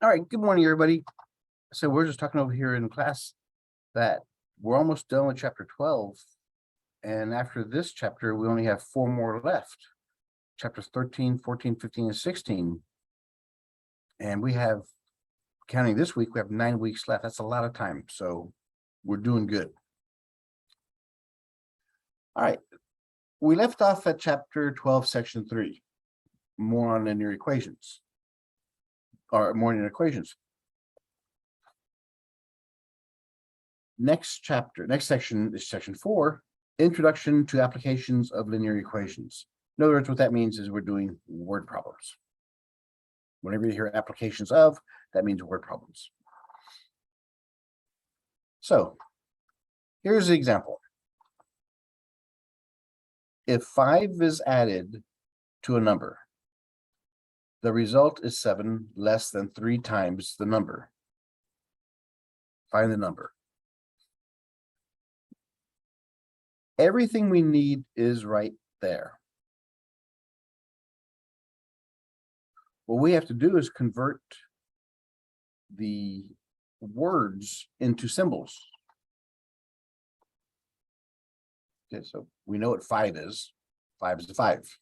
All right, good morning, everybody. So we're just talking over here in class that we're almost done with chapter 12. And after this chapter, we only have 4 more left. Chapters 13, 14, 15, and 16. And we have, counting this week, we have 9 weeks left. That's a lot of time. So we're doing good. All right. We left off at chapter 12, section 3, more on linear equations. Or more linear equations. Next section is section 4, Introduction to Applications of Linear Equations. In other words, what that means is we're doing word problems. Whenever you hear applications of, that means word problems. So here's the example. If 5 is added to a number, the result is 7 less than 3 times the number. Find the number. Everything we need is right there. What we have to do is convert the words into symbols. Okay, so we know what 5 is. 5 is 5.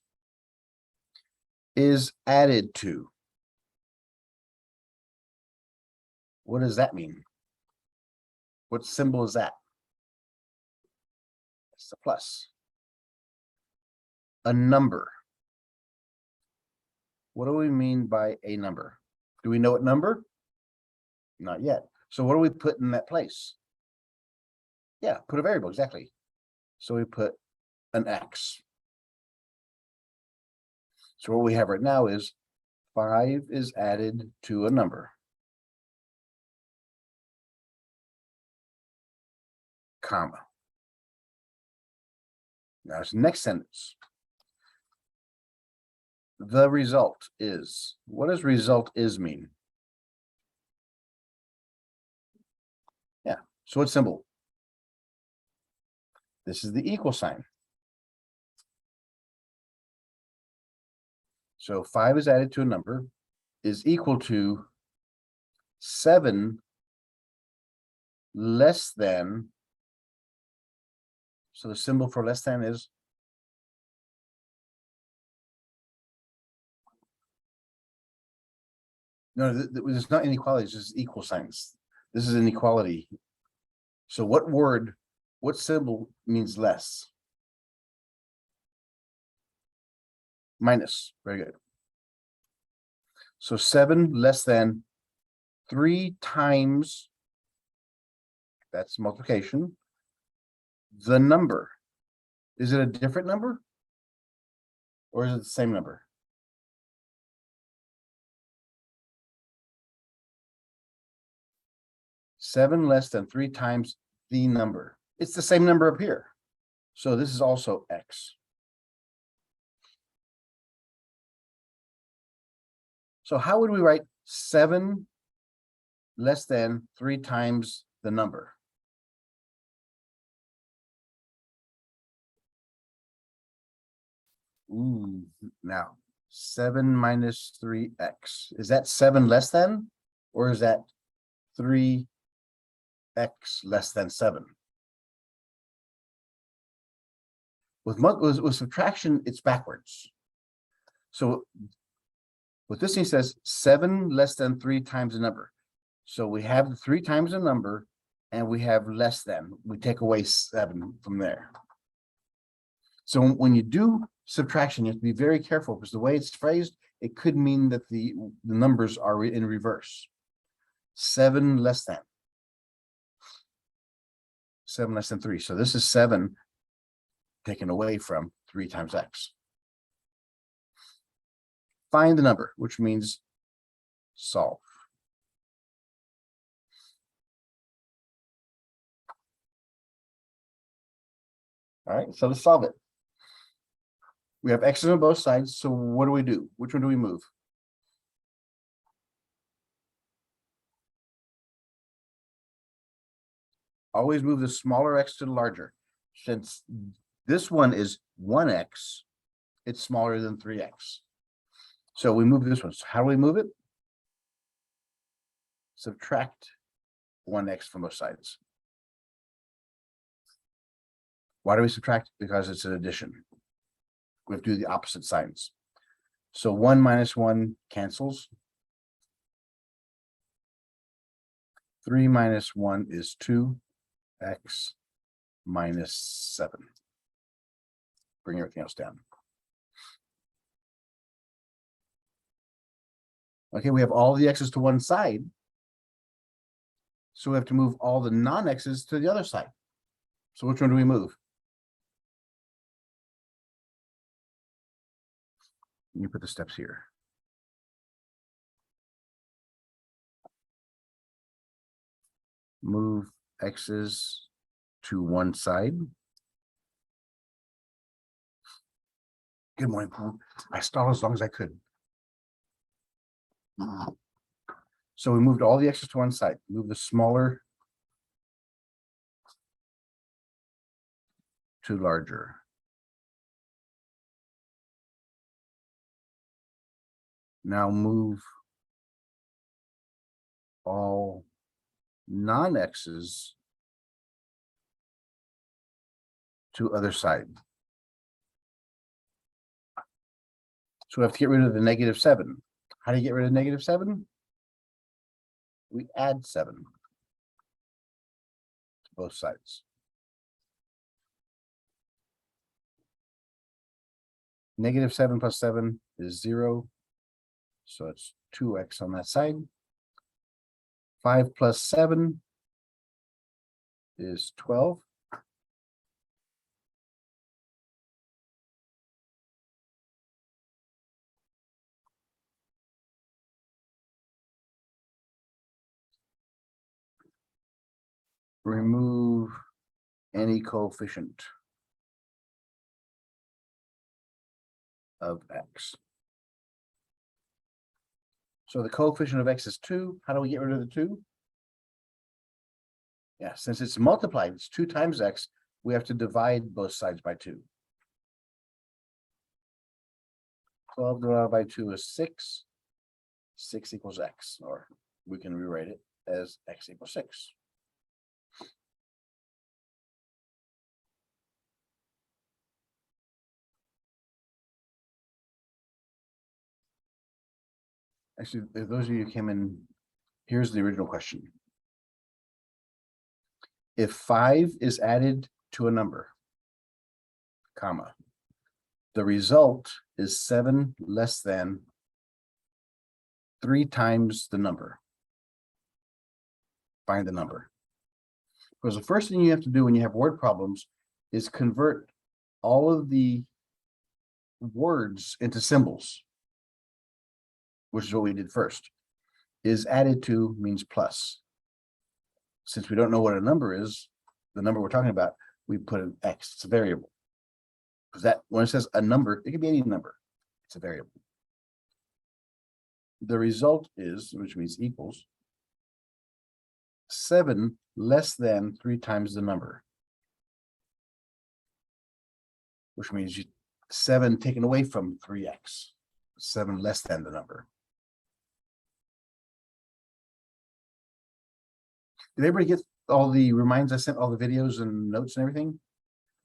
Is added to. What does that mean? What symbol is that? It's a plus. A number. What do we mean by a number? Do we know what number? Not yet. So what do we put in that place? Yeah, put a variable, exactly. So we put an X. So what we have right now is 5 is added to a number, comma. Now it's the next sentence. The result is. What does result is mean? Yeah, so what symbol? This is the equal sign. So 5 is added to a number is equal to 7 less than. So the symbol for less than is no, there's not inequalities, it's equal signs. This is inequality. So what symbol means less? Minus. Very good. So 7 less than 3 times, that's multiplication, the number. Is it a different number? Or is it the same number? Seven less than 3 times the number. It's the same number up here. So this is also X. So how would we write 7 less than 3 times the number? Ooh, now 7 minus 3x. Is that 7 less than, or is that 3x less than 7? With subtraction, it's backwards. So what this thing says, 7 less than 3 times the number. So we have the 3 times the number, and we have less than. We take away 7 from there. So when you do subtraction, you have to be very careful, because the way it's phrased, it could mean that the numbers are in reverse. 7 less than. 7 less than 3. So this is 7 taken away from 3 times x. Find the number, which means solve. All right, so let's solve it. We have x's on both sides, so what do we do? Which one do we move? Always move the smaller x to the larger. Since this one is 1x, it's smaller than 3x. So we move this one. So how do we move it? subtract 1x from both sides. Why do we subtract? Because it's an addition. We have to do the opposite signs. So 1 minus 1 cancels. 3 minus 1 is 2x minus 7. Bring everything else down. Okay, we have all the x's to one side. So we have to move all the non-x's to the other side. So which one do we move? You put the steps here. Move x's to one side. Good morning, Paul. I stalled as long as I could. So we moved all the x's to one side. Move the smaller to larger. Now move all non-x's to other side. So we have to get rid of the -7. How do you get rid of -7? We add 7 to both sides. -7 plus 7 is 0. So it's 2x on that side. 5 plus 7 is 12. Remove any coefficient of x. So the coefficient of x is 2. How do we get rid of the 2? Yeah, since it's multiplied, it's 2 times x, we have to divide both sides by 2. 12 divided by 2 is 6. 6 equals x, or we can rewrite it as x equals 6. Actually, if those of you who came in, here's the original question. If 5 is added to a number, comma, the result is 7 less than 3 times the number. Find the number. Because the first thing you have to do when you have word problems is convert all of the words into symbols, which is what we did first. Is added to means plus. Since we don't know what a number is, the number we're talking about, we put an x, it's a variable. Because that, when it says a number, it can be any number, it's a variable. The result is, which means equals, 7 less than 3 times the number. Which means 7 taken away from 3x. 7 less than the number. Did everybody get all the reminds I sent, all the videos and notes and everything?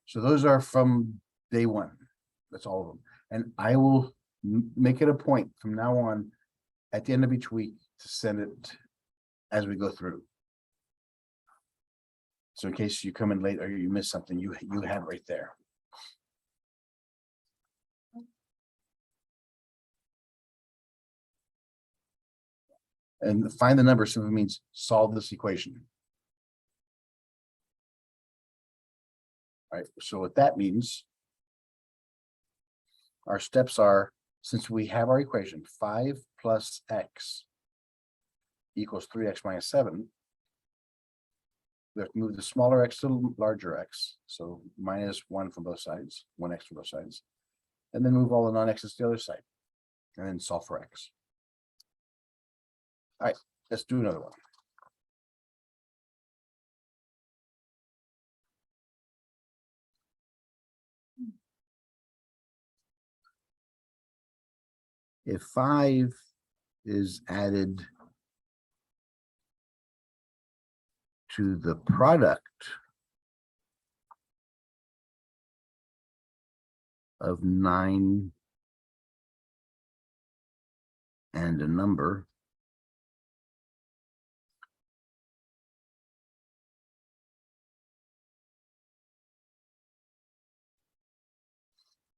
So those are from day 1. That's all of them. And I will make it a point from now on at the end of each week to send it as we go through. So in case you come in late or you miss something, you have it right there. And find the number simply means solve this equation. All right, so what that means, our steps are, since we have our equation, 5 plus x equals 3x minus 7, we have to move the smaller x to the larger x, so -1 from both sides, 1x from both sides, and then move all the non-x's to the other side, and then solve for x. All right, let's do another one. If 5 is added to the product of 9 and a number,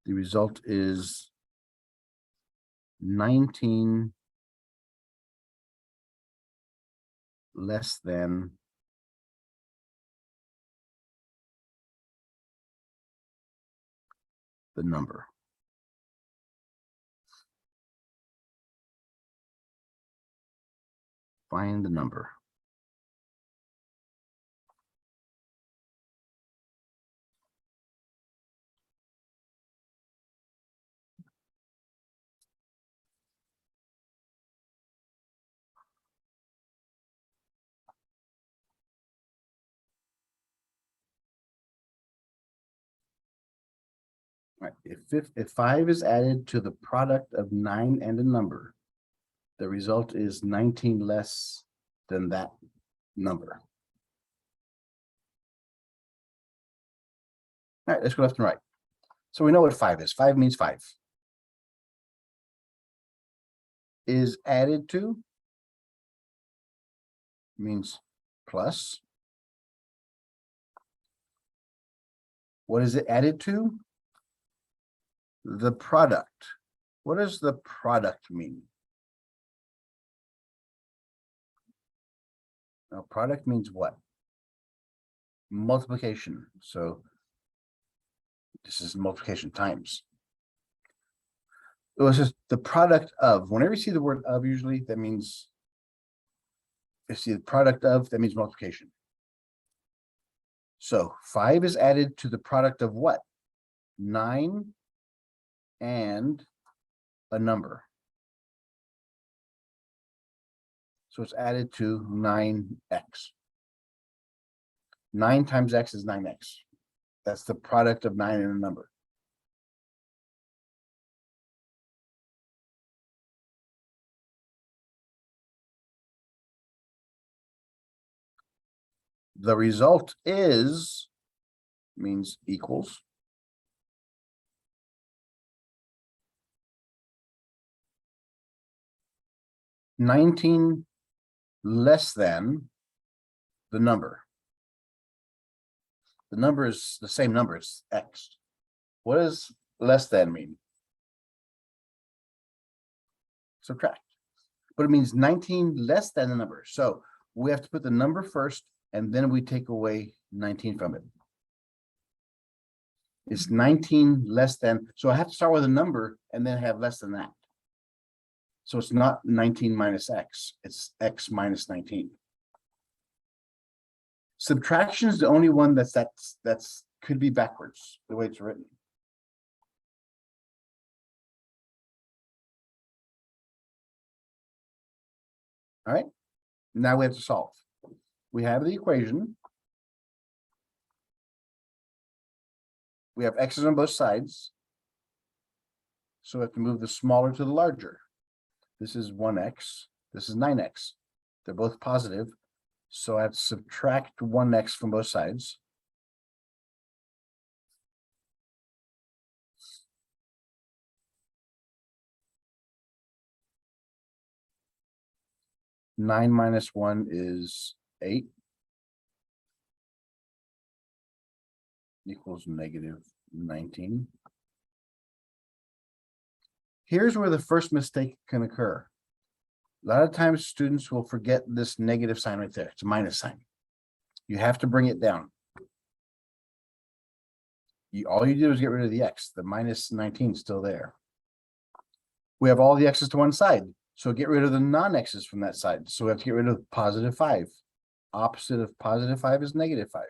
the result is 19 less than the number. Find the number. Right. If 5 is added to the product of 9 and a number, the result is 19 less than that number. All right, let's go left and right. So we know what 5 is. 5 means 5. Is added to means plus. What is it added to? The product. What does the product mean? Now, product means what? Multiplication. So this is multiplication times. It was just the product of. Whenever you see the word of, usually that means, if you see the product of, that means multiplication. So 5 is added to the product of what? 9 and a number. So it's added to 9x. 9 times x is 9x. That's the product of 9 and a number. The result is, means equals. $19 less than the number. The number is the same number, it's x. What does less than mean? Subtract. But it means 19 less than the number. So we have to put the number first, and then we take away 19 from it. It's 19 less than, so I have to start with a number and then have less than that. So it's not 19 minus x, it's x minus 19. Subtraction is the only one that's could be backwards, the way it's written. All right, now we have to solve. We have the equation. We have x's on both sides. So we have to move the smaller to the larger. This is 1x, this is 9x. They're both positive. So I have to subtract 1x from both sides. Nine minus 1 is 8. Equals negative 19. Here's where the first mistake can occur. A lot of times students will forget this negative sign right there. It's a minus sign. You have to bring it down. All you do is get rid of the x. The minus 19 is still there. We have all the x's to one side. So get rid of the non-x's from that side. So we have to get rid of positive 5. Opposite of positive 5 is negative 5.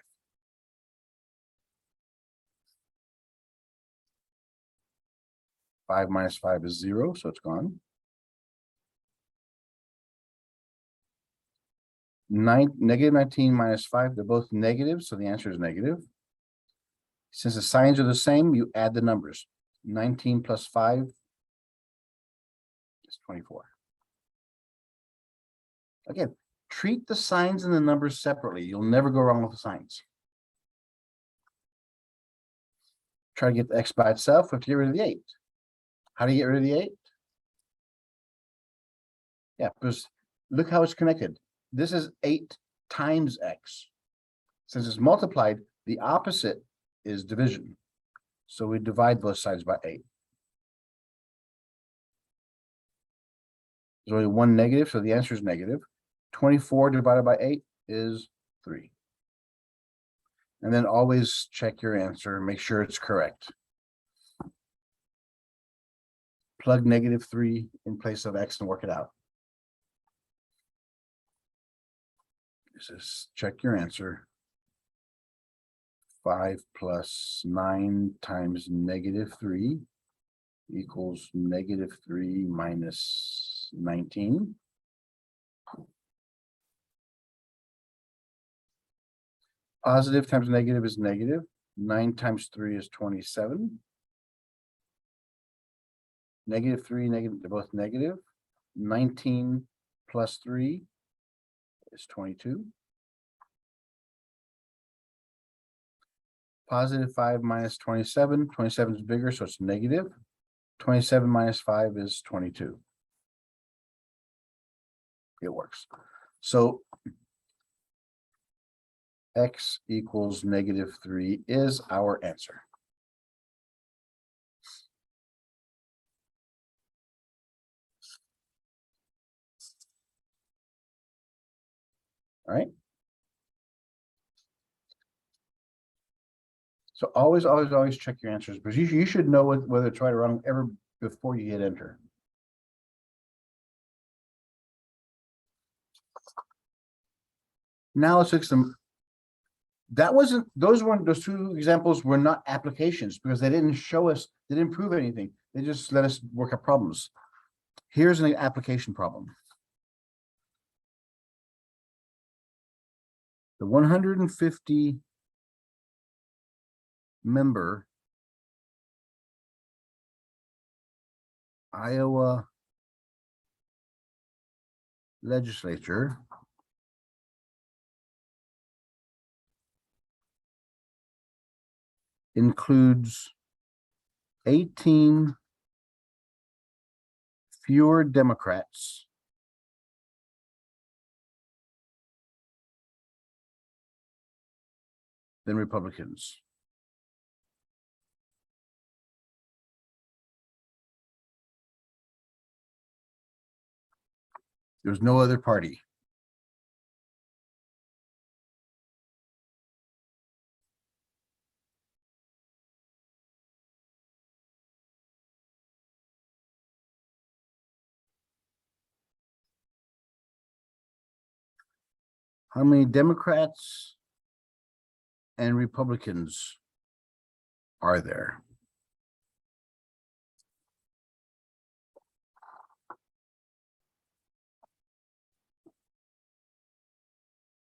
Five minus 5 is 0, so it's gone. Negative 19 minus 5, they're both negative, so the answer is negative. Since the signs are the same, you add the numbers. 19 plus 5 is 24. Again, treat the signs and the numbers separately. You'll never go wrong with the signs. Try to get the x by itself. We have to get rid of the 8. How do you get rid of the 8? Yeah, because look how it's connected. This is 8 times x. Since it's multiplied, the opposite is division. So we divide both sides by 8. There's only one negative, so the answer is negative. 24 divided by 8 is 3. And then always check your answer and make sure it's correct. Plug -3 in place of x and work it out. Just check your answer. 5 plus 9 times -3 equals -3 minus 19. Positive times negative is negative. 9 times 3 is 27. -3, negative, they're both negative. 19 plus 3 is 22. Positive 5 minus 27. 27 is bigger, so it's negative. 27 minus 5 is 22. It works. So x equals -3 is our answer. All right. So always check your answers, because you should know whether it's right or wrong ever before you hit enter. Now let's fix them. Those 2 examples were not applications because they didn't show us, they didn't prove anything. They just let us work out problems. Here's an application problem. The 150 member Iowa legislature includes 18 fewer Democrats than Republicans. There's no other party. How many Democrats and Republicans are there?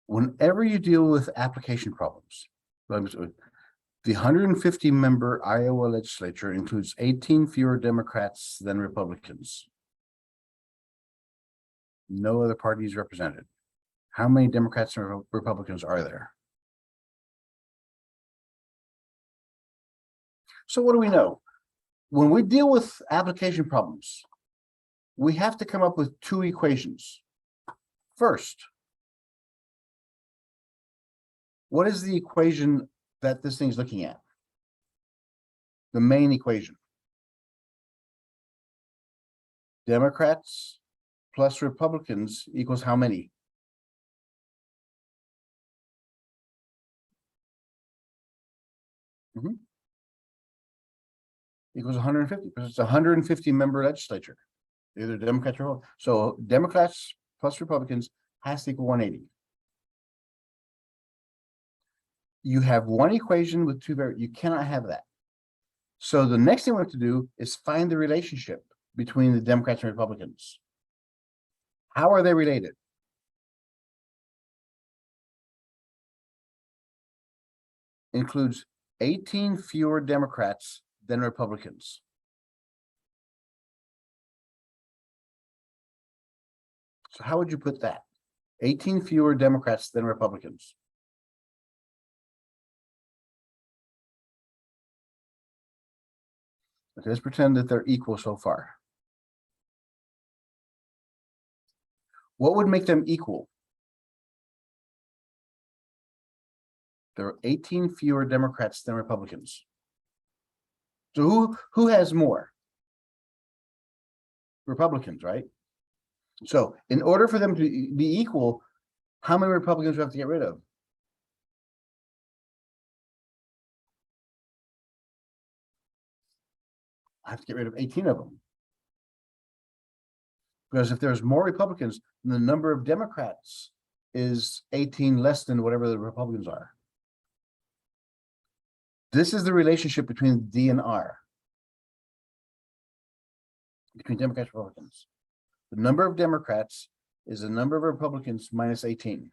Whenever you deal with application problems, the 150 member Iowa legislature includes 18 fewer Democrats than Republicans. No other party is represented. How many Democrats and Republicans are there? So what do we know? When we deal with application problems, we have to come up with 2 equations. First, what is the equation that this thing's looking at? The main equation. Democrats plus Republicans equals how many? Equals 150, because it's a 150 member legislature, either Democrats or Republicans. So Democrats plus Republicans has to equal 180. You have one equation with 2 variables. You cannot have that. So the next thing we have to do is find the relationship between the Democrats and Republicans. How are they related? Includes 18 fewer Democrats than Republicans. So how would you put that? 18 fewer Democrats than Republicans. Okay, let's pretend that they're equal so far. What would make them equal? There are 18 fewer Democrats than Republicans. So who has more? Republicans, right? So in order for them to be equal, how many Republicans do we have to get rid of? I have to get rid of 18 of them. Because if there's more Republicans, then the number of Democrats is 18 less than whatever the Republicans are. This is the relationship between D and R, between Democrats and Republicans. The number of Democrats is the number of Republicans minus 18.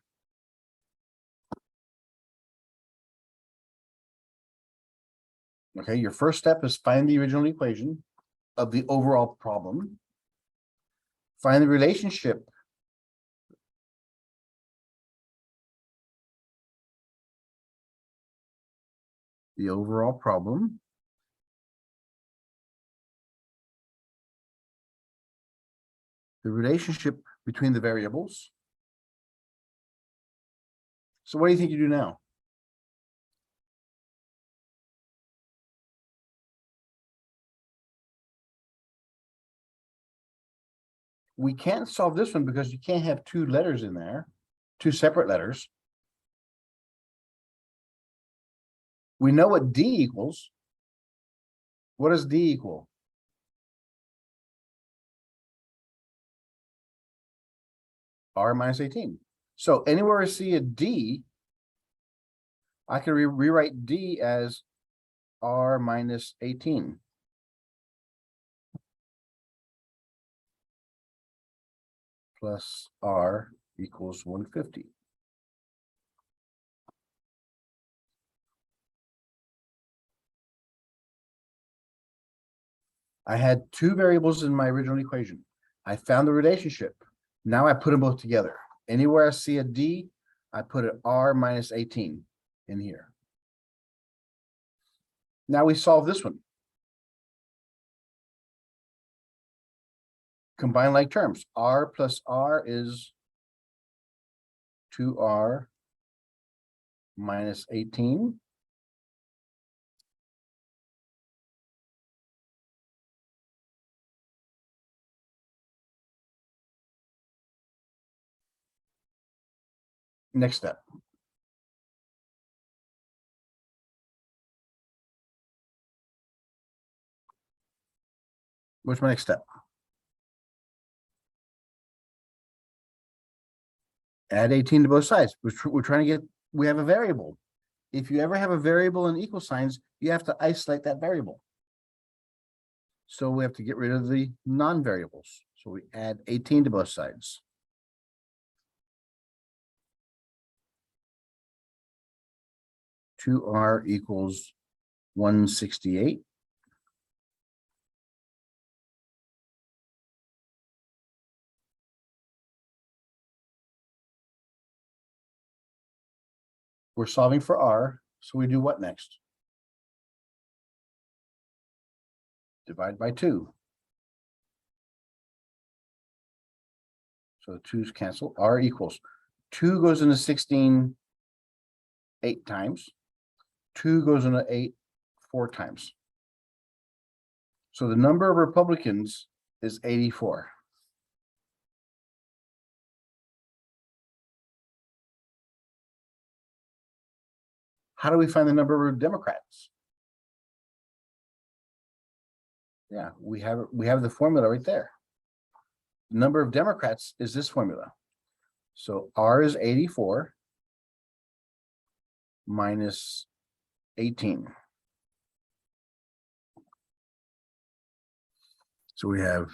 Okay, your first step is find the original equation of the overall problem. Find the relationship the overall problem. The relationship between the variables. So what do you think you do now? We can't solve this one because you can't have two letters in there, two separate letters. We know what D equals. What does D equal? R minus 18. So anywhere I see a D, I can rewrite D as R minus 18. Plus R equals 150. I had two variables in my original equation. I found the relationship. Now I put them both together. Anywhere I see a D, I put an R minus 18 in here. Now we solve this one. Combine like terms. R plus R is 2R minus 18. Next step. What's my next step? Add 18 to both sides. We're trying to get, we have a variable. If you ever have a variable in equal signs, you have to isolate that variable. So we have to get rid of the non-variables. So we add 18 to both sides. Two R equals 168. We're solving for R, so we do what next? Divide by 2. So the 2's cancel. R equals 2 goes into 16 8 times. 2 goes into 8 4 times. So the number of Republicans is 84. How do we find the number of Democrats? Yeah, we have the formula right there. The number of Democrats is this formula. So R is 84 minus 18. So we have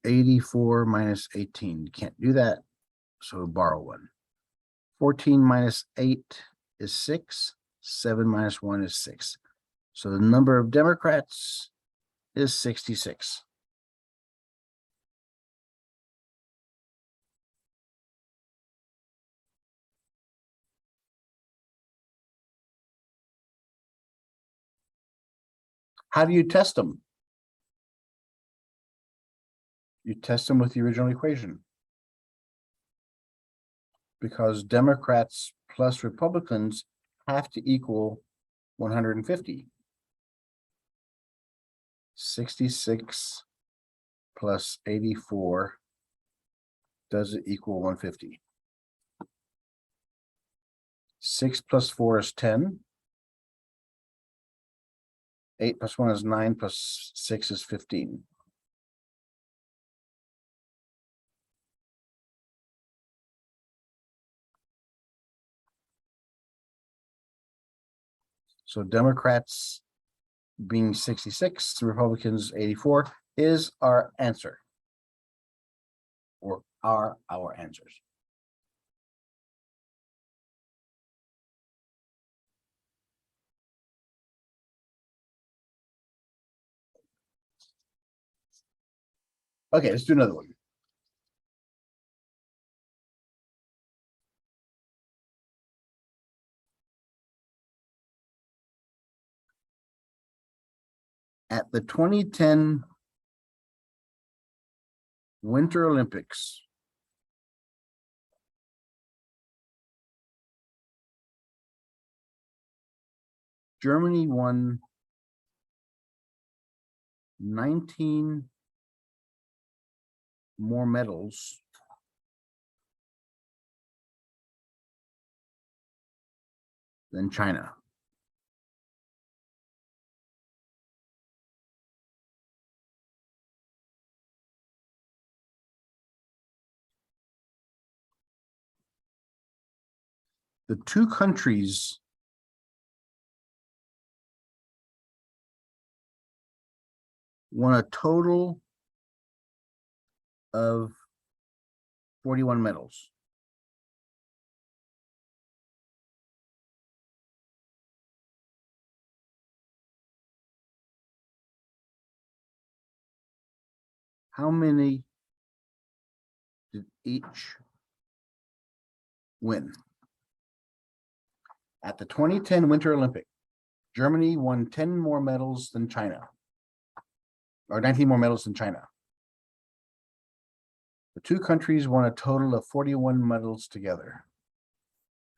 84 minus 18. Can't do that. So borrow one. 14 minus 8 is 6. 7 minus 1 is 6. So the number of Democrats is 66. How do you test them? You test them with the original equation. Because Democrats plus Republicans have to equal 150. 66 plus 84, does it equal 150? 6 plus 4 is 10. 8 plus 1 is 9, plus 6 is 15. So Democrats being 66, Republicans 84 is our answer, or are our answers. Okay, let's do another one. At the 2010 Winter Olympics, Germany won 19 more medals than China. The two countries won a total of 41 medals. How many did each win? At the 2010 Winter Olympic, Germany won 10 more medals than China, or 19 more medals than China. The two countries won a total of 41 medals together.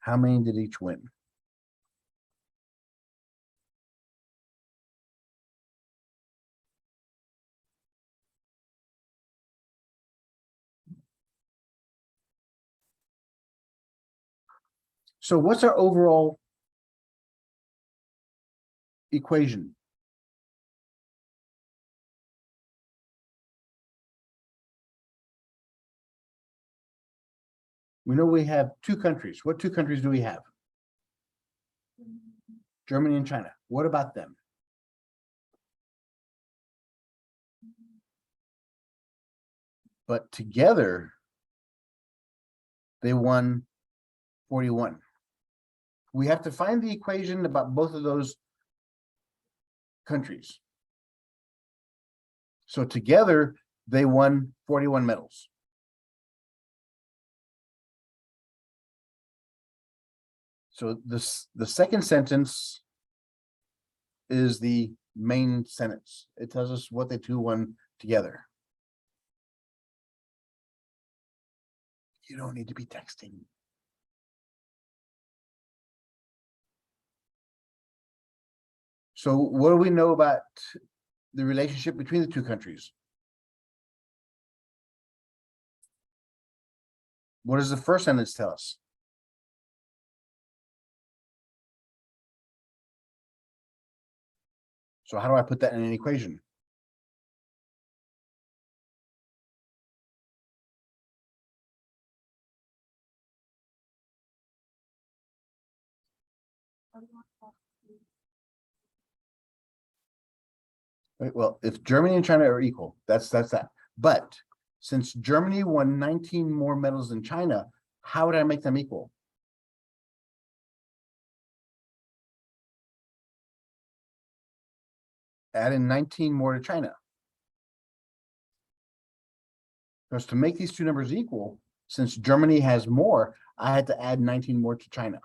How many did each win? So what's our overall equation? We know we have two countries. What two countries do we have? Germany and China. What about them? But together, they won 41. We have to find the equation about both of those countries. So together, they won 41 medals. So the second sentence is the main sentence. It tells us what the two won together. You don't need to be texting. So what do we know about the relationship between the two countries? What does the first sentence tell us? So how do I put that in an equation? Right, well, if Germany and China are equal, that's that. But since Germany won 19 more medals than China, how would I make them equal? Add in 19 more to China. Because to make these two numbers equal, since Germany has more, I had to add 19 more to China.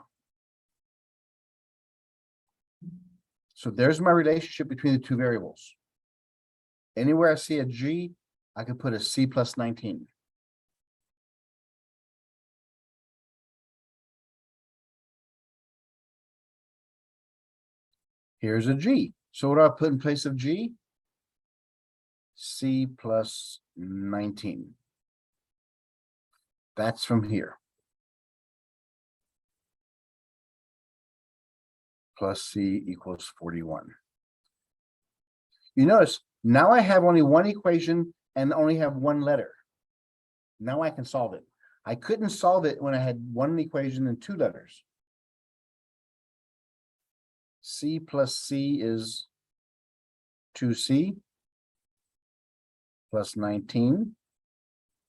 So there's my relationship between the two variables. Anywhere I see a G, I can put a C plus 19. Here's a G. So what do I put in place of G? C plus 19. That's from here. Plus C equals 41. You notice now I have only one equation and only have one letter. Now I can solve it. I couldn't solve it when I had one equation and two letters. C plus C is 2C plus 19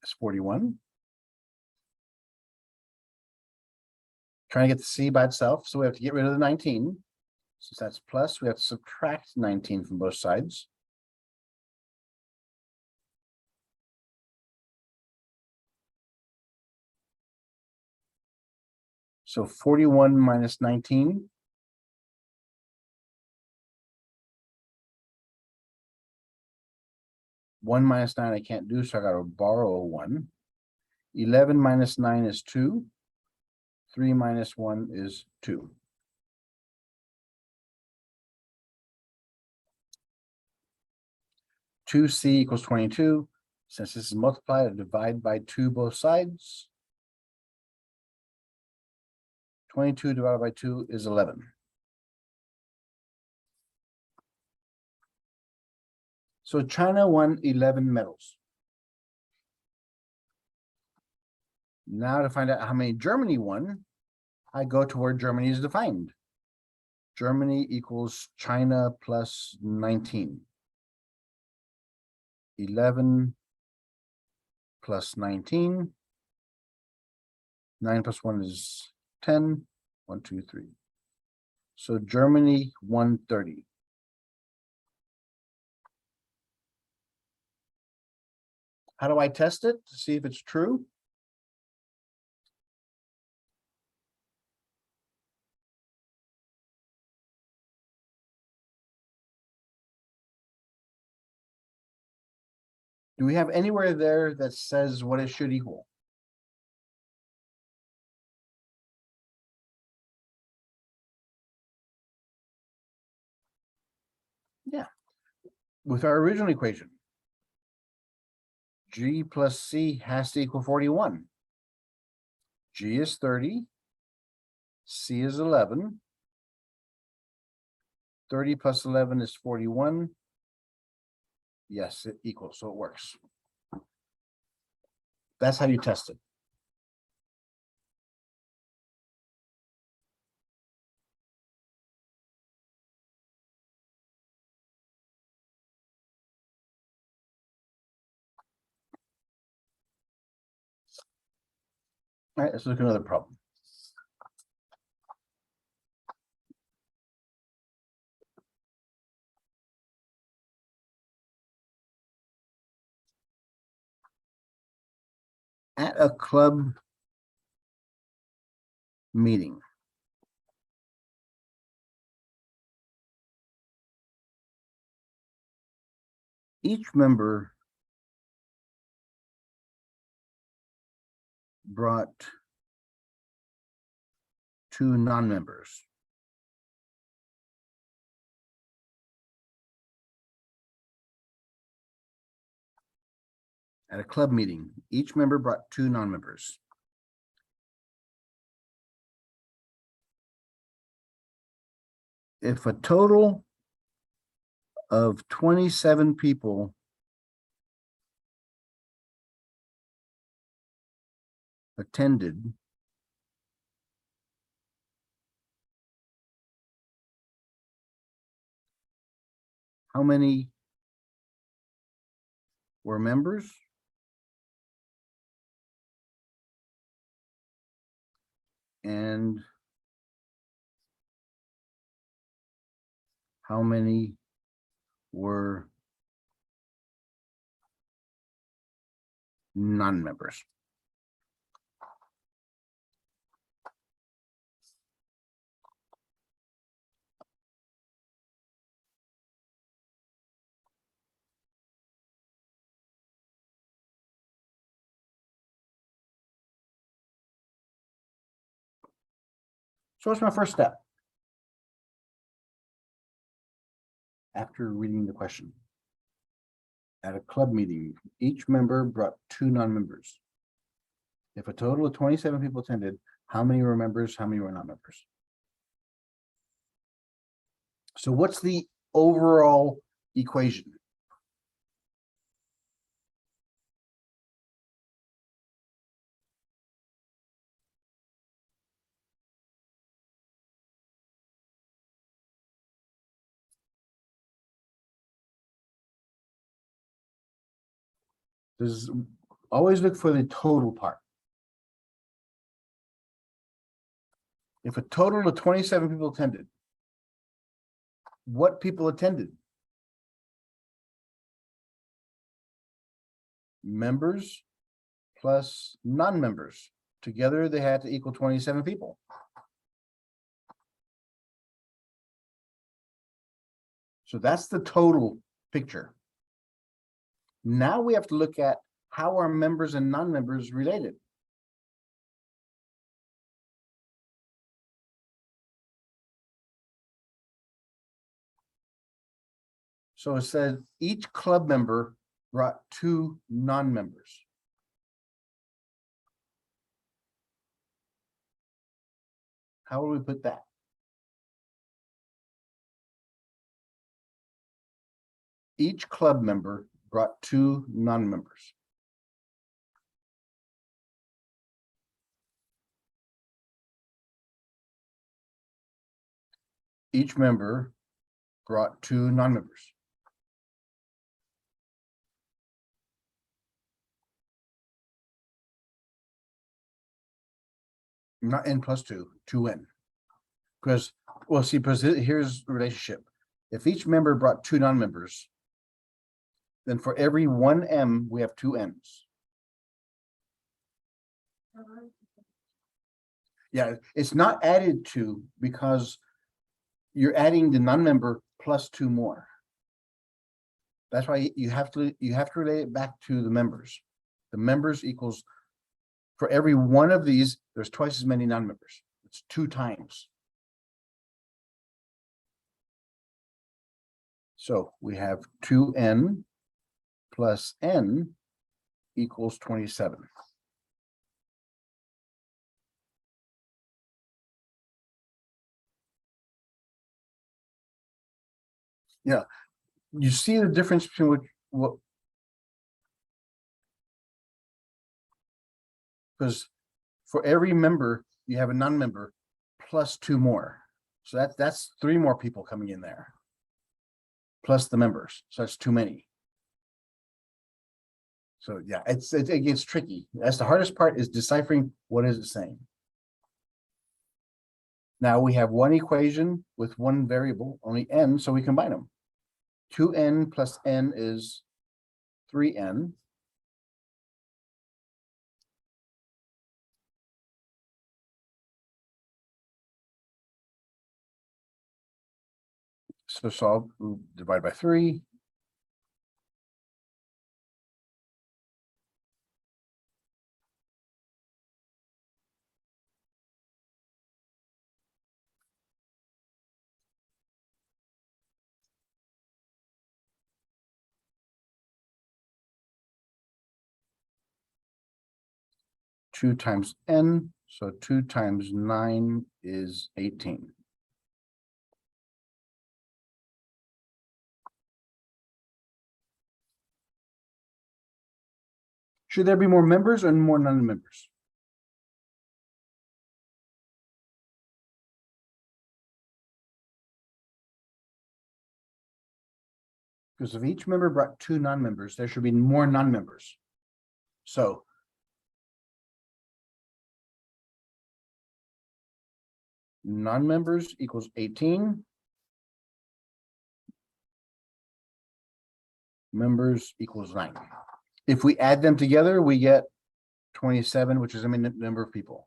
is 41. Trying to get the C by itself, so we have to get rid of the 19. Since that's plus, we have to subtract 19 from both sides. So 41 minus 19. One minus 9 I can't do, so I got to borrow a 1. 11 minus 9 is 2. 3 minus 1 is 2. Two C equals 22. Since this is multiplied, I divide by 2 both sides. 22 divided by 2 is 11. So China won 11 medals. Now to find out how many Germany won, I go to where Germany is defined. Germany equals China plus 19. 11 plus 19. 9 plus 1 is 10. 1, 2, 3. So Germany won 30. How do I test it to see if it's true? Do we have anywhere there that says what it should equal? Yeah. With our original equation, G plus C has to equal 41. G is 30. C is 11. 30 plus 11 is 41. Yes, it equals, so it works. That's how you test it. All right, let's look at another problem. At a club meeting, each member brought 2 non-members. At a club meeting, each member brought 2 non-members. If a total of 27 people attended, how many were members? And how many were non-members? So what's my first step? After reading the question. At a club meeting, each member brought 2 non-members. If a total of 27 people attended, how many were members, how many were not members? So what's the overall equation? There's always look for the total part. If a total of 27 people attended, what people attended? Members plus non-members. Together, they had to equal 27 people. So that's the total picture. Now we have to look at how are members and non-members related. So it says each club member brought 2 non-members. How will we put that? Each club member brought 2 non-members. Each member brought 2 non-members. Not n plus 2, 2n. Because, well, see, because here's the relationship. If each member brought 2 non-members, then for every 1 m, we have 2 n's. Yeah, it's not added to because you're adding the non-member plus 2 more. That's why you have to relate it back to the members. The members equals, for every 1 of these, there's twice as many non-members. It's 2 times. So we have 2n plus n equals 27. Yeah, you see the difference between what because for every member you have a non-member plus 2 more. So that's 3 more people coming in there. Plus the members. So that's too many. So yeah, it gets tricky. That's the hardest part, is deciphering what is it saying. Now we have one equation with one variable, only n, so we combine them. 2n plus n is 3n. So solve, divide by 3. Two times n, so 2 times 9 is 18. Should there be more members or more non-members? Because if each member brought 2 non-members, there should be more non-members. So non-members equals 18. Members equals 9. If we add them together, we get 27, which is a number of people.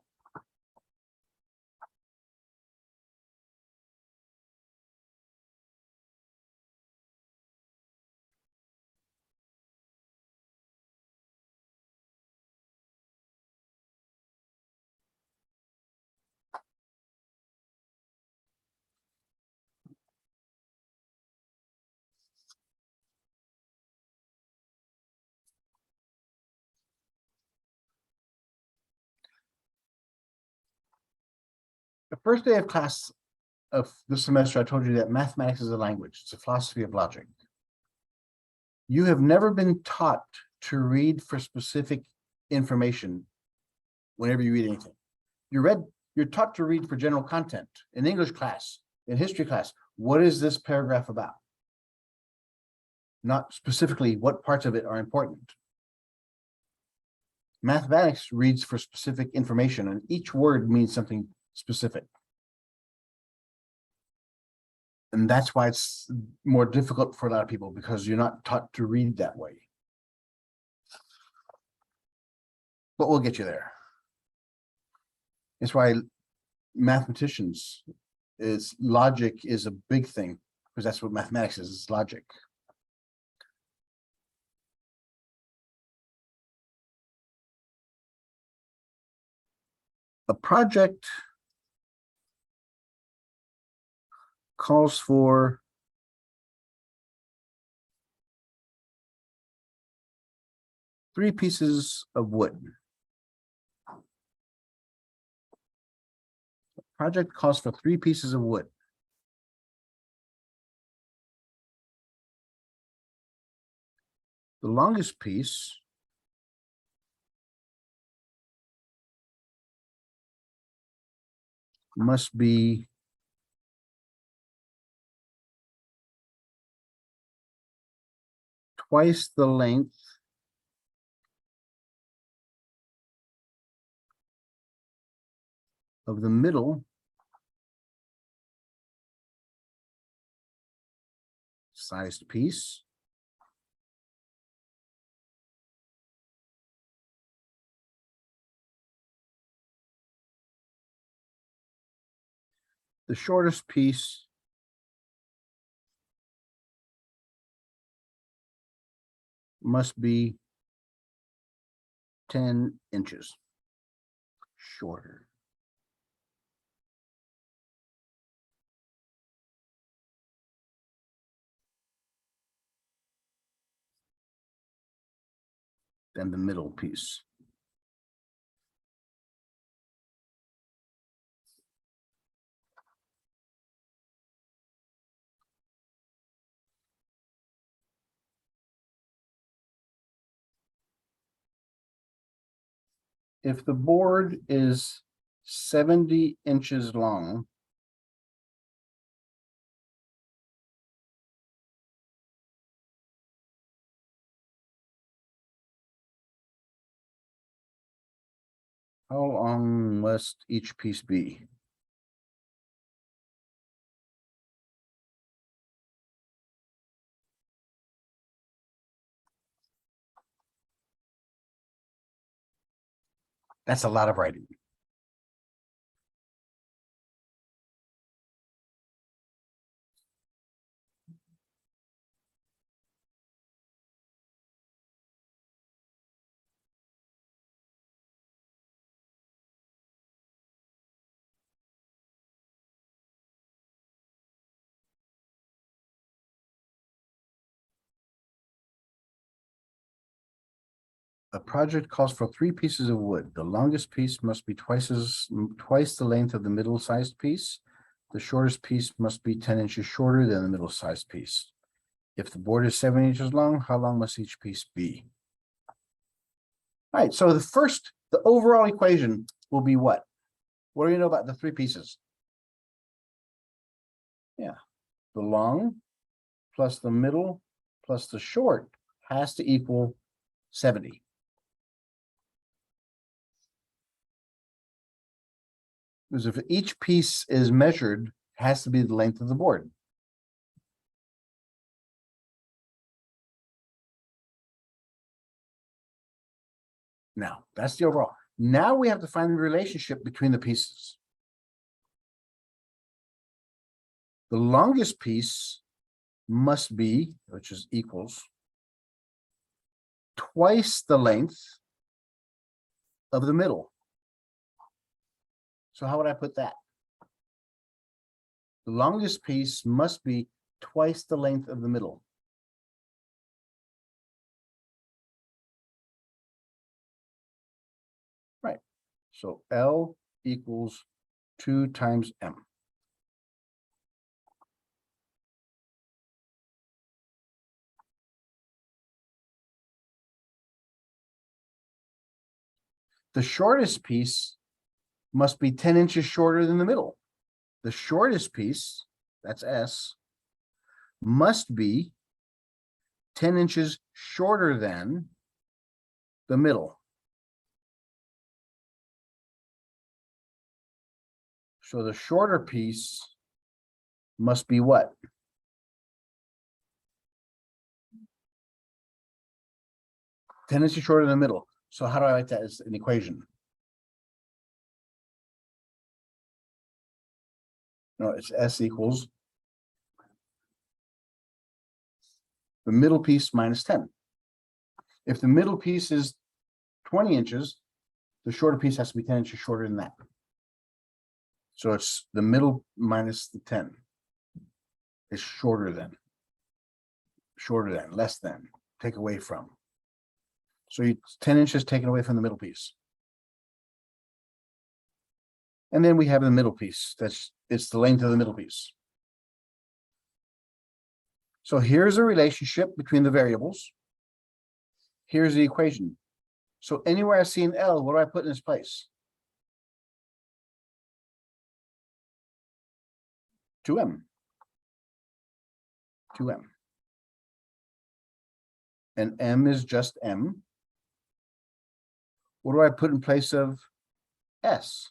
The first day of class of this semester, I told you that mathematics is a language. It's a philosophy of logic. You have never been taught to read for specific information whenever you read anything. You're taught to read for general content in English class, in history class. What is this paragraph about? Not specifically what parts of it are important. Mathematics reads for specific information, and each word means something specific. And that's why it's more difficult for a lot of people, because you're not taught to read that way. But we'll get you there. It's why mathematicians, logic is a big thing, because that's what mathematics is, it's logic. A project calls for three pieces of wood. Project calls for three pieces of wood. The longest piece must be twice the length of the middle sized piece. The shortest piece must be 10 inches shorter. Than the middle piece. If the board is 70 inches long, how long must each piece be? That's a lot of writing. A project calls for three pieces of wood. The longest piece must be twice the length of the middle-sized piece. The shortest piece must be 10 inches shorter than the middle-sized piece. If the board is 7 inches long, how long must each piece be? All right, so the overall equation will be what? What do you know about the three pieces? Yeah, the long plus the middle plus the short has to equal 70. Because if each piece is measured, it has to be the length of the board. Now, that's the overall. Now we have to find the relationship between the pieces. The longest piece must be, which is equals, twice the length of the middle. So how would I put that? The longest piece must be twice the length of the middle. Right. So L equals 2 times m. The shortest piece must be 10 inches shorter than the middle. The shortest piece, that's S, must be 10 inches shorter than the middle. So the shorter piece must be what? Ten inches shorter than the middle. So how do I write that as an equation? No, it's S equals the middle piece minus 10. If the middle piece is 20 inches, the shorter piece has to be 10 inches shorter than that. So it's the middle minus the 10 is shorter than, less than, take away from. So you 10 inches taken away from the middle piece. And then we have the middle piece. It's the length of the middle piece. So here's a relationship between the variables. Here's the equation. So anywhere I see an L, what do I put in its place? 2m. 2m. And m is just m. What do I put in place of S?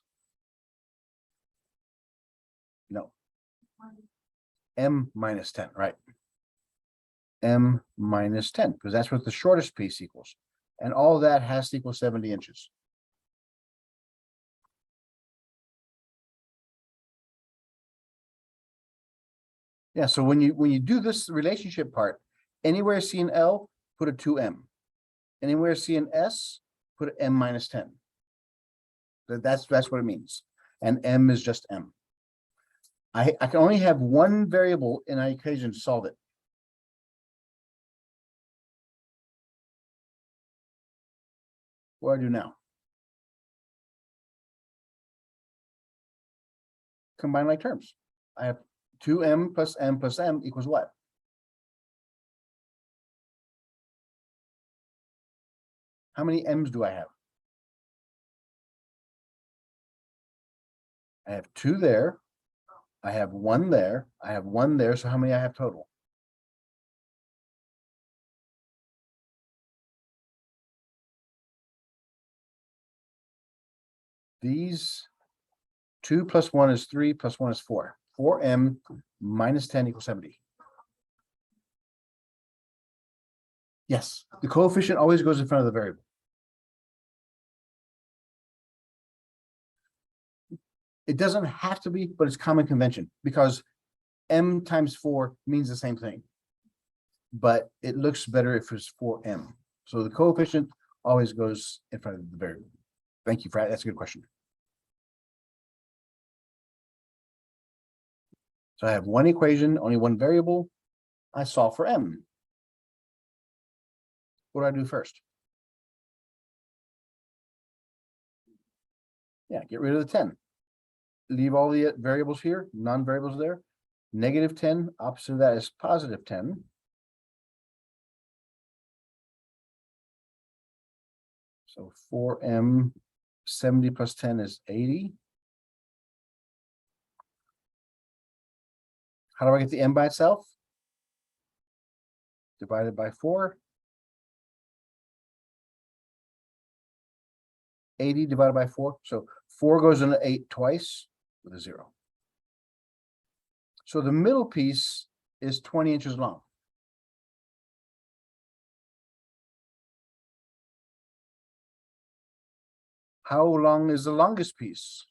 No. M minus 10, right? M minus 10, because that's what the shortest piece equals. And all that has to equal 70 inches. Yeah, so when you do this relationship part, anywhere see an L, put a 2m. Anywhere see an S, put an m minus 10. That's what it means. And m is just m. I can only have one variable in an equation to solve it. What do I do now? Combine like terms. I have 2m plus m equals what? How many m's do I have? I have 2 there. I have 1 there. I have 1 there. So how many I have total? These 2 plus 1 is 3 plus 1 is 4. 4m minus 10 equals 70. Yes, the coefficient always goes in front of the variable. It doesn't have to be, but it's common convention because m times 4 means the same thing. But it looks better if it's 4m. So the coefficient always goes in front of the variable. Thank you for that. That's a good question. So I have one equation, only one variable. I solve for m. What do I do first? Yeah, get rid of the 10. Leave all the variables here, non-variables there. Negative 10, opposite of that is positive 10. So 4m, 70 plus 10 is 80. How do I get the m by itself? Divided by 4. 80 divided by 4. So 4 goes into 8 twice with a 0. So the middle piece is 20 inches long. How long is the longest piece?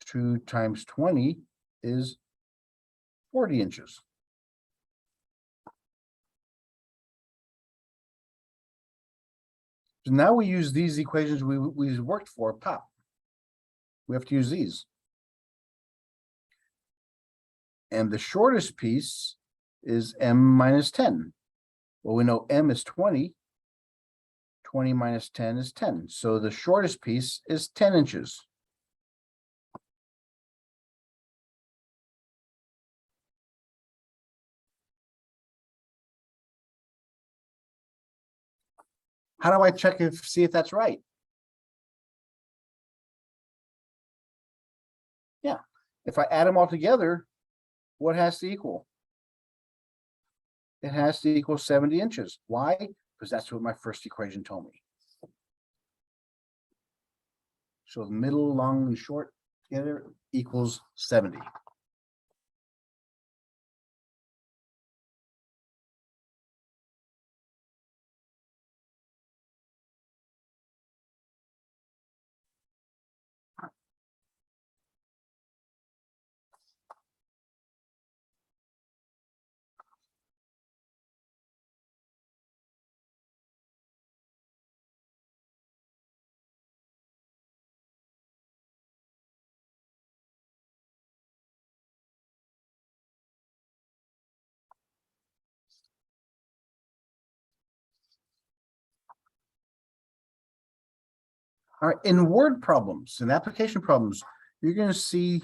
2 times 20 is 40 inches. So now we use these equations we worked for up top. We have to use these. And the shortest piece is m minus 10. Well, we know m is 20. 20 minus 10 is 10. So the shortest piece is 10 inches. How do I check see if that's right? Yeah, if I add them all together, what has to equal? It has to equal 70 inches. Why? Because that's what my first equation told me. So the middle, long, and short together equals 70. All right, in word problems and application problems, you're going to see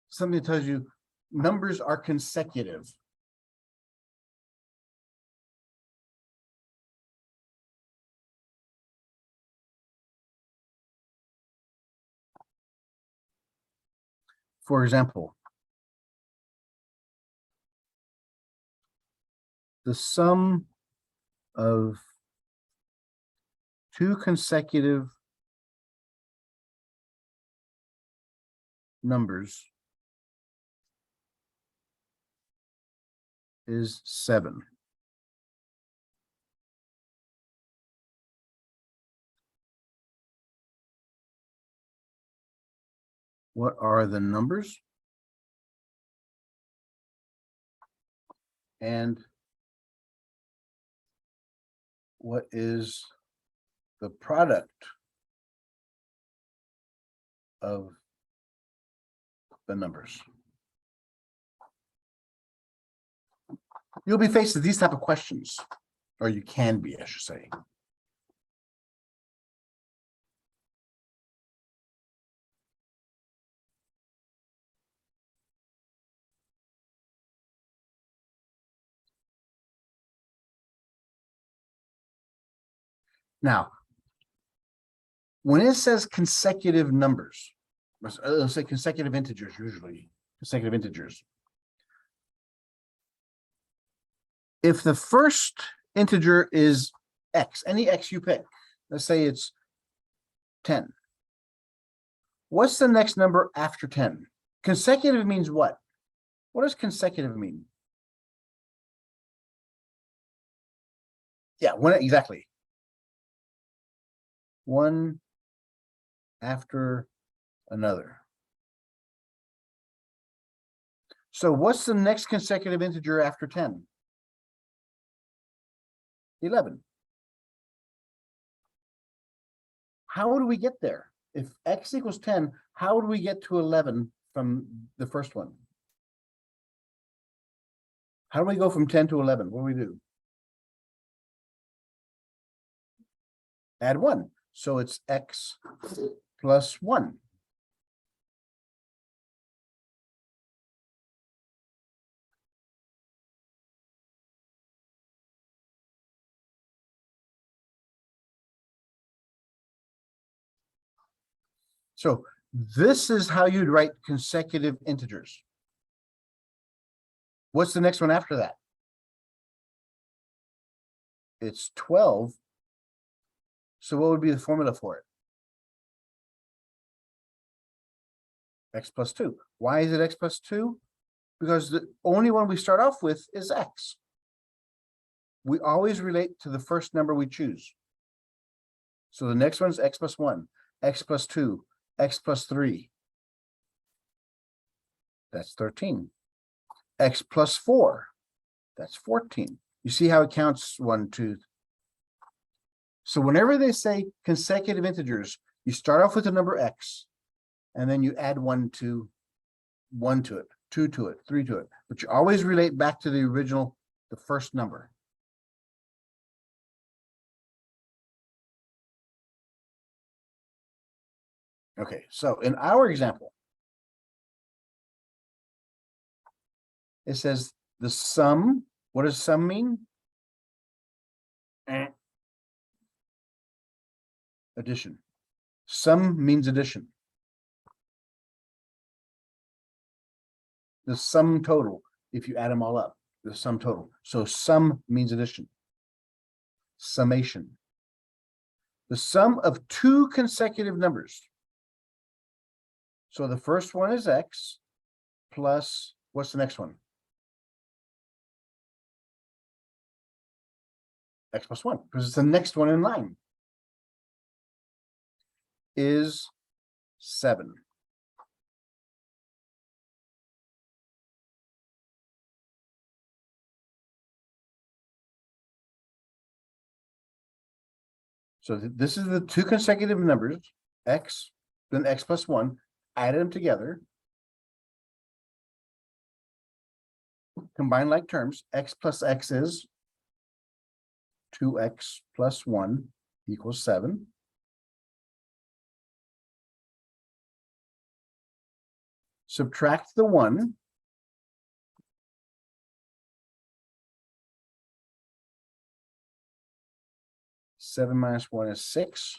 something that tells you numbers are consecutive. For example, the sum of two consecutive numbers is 7. What are the numbers? And what is the product of the numbers? You'll be faced with these type of questions, or you can be, I should say. Now, when it says consecutive numbers, let's say consecutive integers, usually consecutive integers. If the first integer is x, any x you pick, let's say it's 10. What's the next number after 10? Consecutive means what? What does consecutive mean? Yeah, one exactly. One after another. So what's the next consecutive integer after 10? 11. How do we get there? If x equals 10, how do we get to 11 from the first one? How do we go from 10 to 11? What do we do? Add 1. So it's x plus 1. So this is how you'd write consecutive integers. What's the next one after that? It's 12. So what would be the formula for it? X plus 2. Why is it x plus 2? Because the only one we start off with is x. We always relate to the first number we choose. So the next one's x plus 1, x plus 2, x plus 3. That's 13. X plus 4. That's 14. You see how it counts 1, 2. So whenever they say consecutive integers, you start off with the number x, and then you add one to it, two to it, three to it, but you always relate back to the original, the first number. Okay, so in our example, it says the sum. What does sum mean? Addition. Sum means addition. The sum total, if you add them all up, the sum total. So sum means addition. Summation. The sum of two consecutive numbers. So the first one is x plus, what's the next one? X plus 1, because it's the next one in line, is 7. So this is the two consecutive numbers, x, then x plus 1, added them together, combine like terms, x plus x is 2x plus 1 equals 7. Subtract the 1. Seven minus 1 is 6.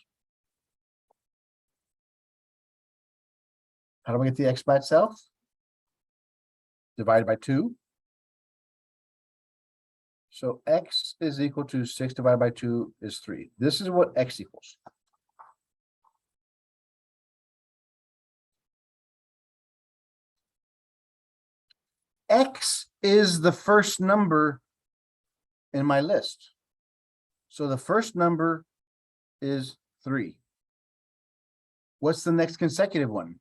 How do we get the x by itself? Divided by 2. So x is equal to 6 divided by 2 is 3. This is what x equals. X is the first number in my list. So the first number is 3. What's the next consecutive one?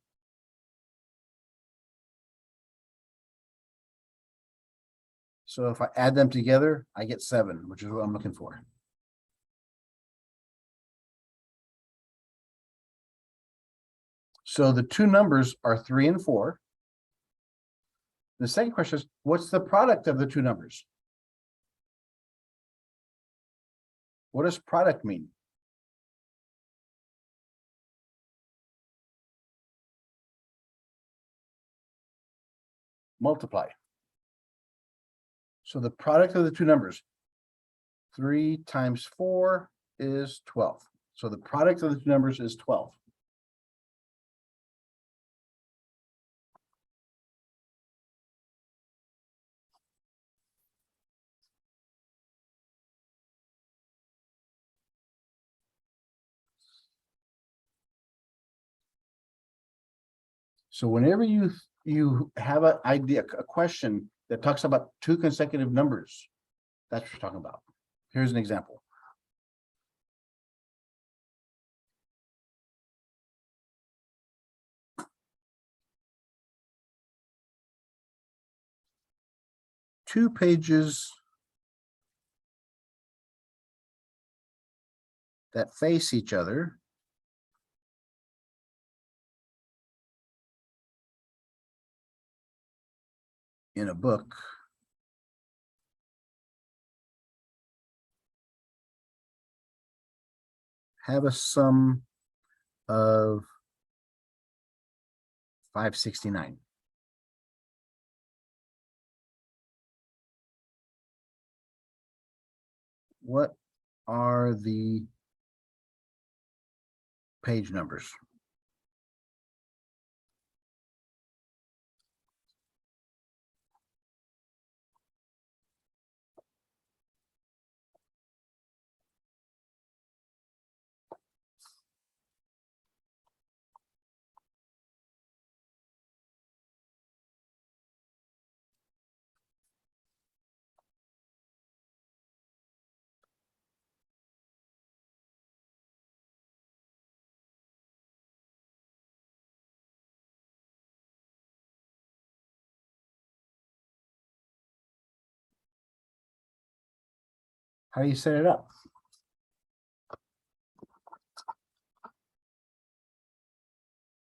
So if I add them together, I get 7, which is what I'm looking for. So the two numbers are 3 and 4. The second question is, what's the product of the two numbers? What does product mean? Multiply. So the product of the two numbers, 3 times 4 is 12. So the product of the two numbers is 12. So whenever you have an idea, a question that talks about two consecutive numbers, that's what you're talking about. Here's an example. Two pages that face each other in a book have a sum of 569. What are the page numbers? How do you set it up?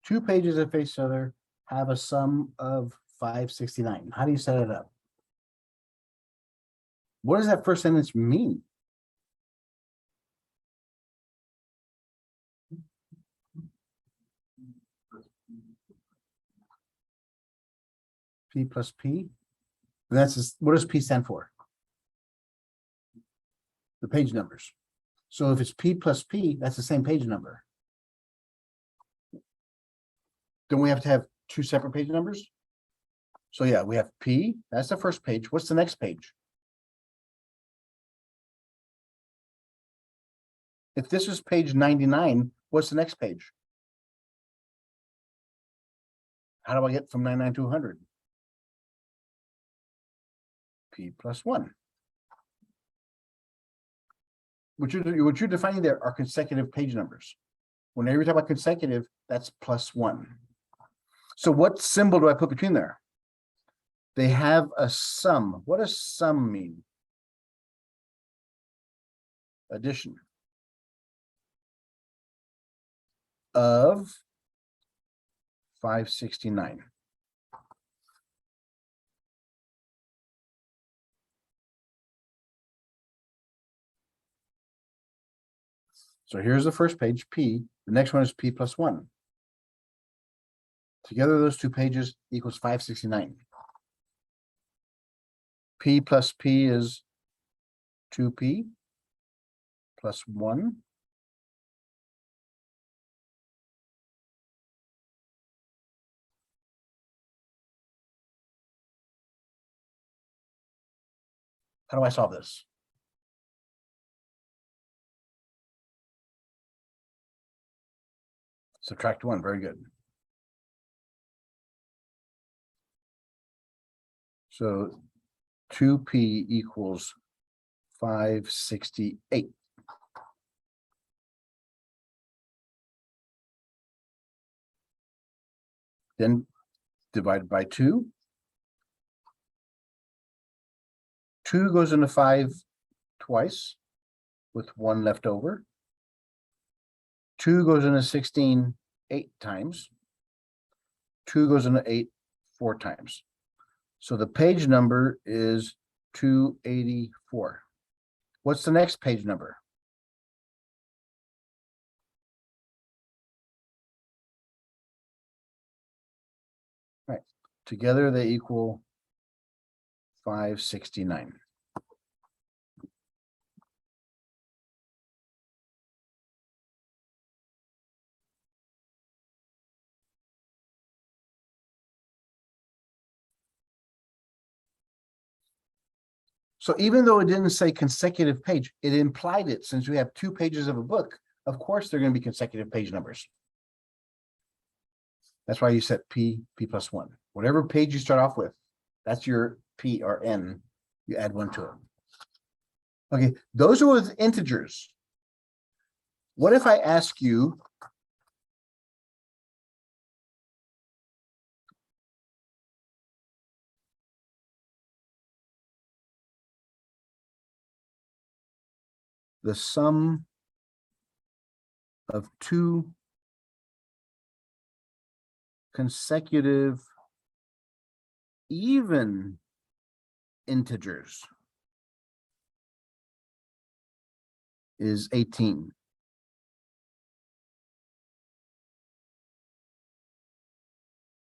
two pages that face each other have a sum of 569. How do you set it up? What does that first sentence mean? P plus P. What does P stand for? The page numbers. So if it's P plus P, that's the same page number. Don't we have to have two separate page numbers? So yeah, we have P, that's the first page. What's the next page? If this is page 99, what's the next page? How do I get from 99 to 100? P plus 1. What you're defining there are consecutive page numbers. Whenever you talk about consecutive, that's plus 1. So what symbol do I put between there? They have a sum. What does sum mean? Addition of 569. So here's the first page, P. The next one is P plus 1. Together, those two pages equals 569. P plus P is 2P plus 1. How do I solve this? Subtract 1, very good. So 2P equals 568. Then divide by 2. 2 goes into 5 twice with 1 left over. 2 goes into 16 8 times. 2 goes into 8 4 times. So the page number is 284. What's the next page number? Right. Together they equal 569. So even though it didn't say consecutive page, it implied it. Since we have 2 pages of a book, of course they're going to be consecutive page numbers. That's why you set P plus 1. Whatever page you start off with, that's your P or N. You add 1 to it. Okay, those are with integers. What if I ask you the sum of 2 consecutive even integers is 18.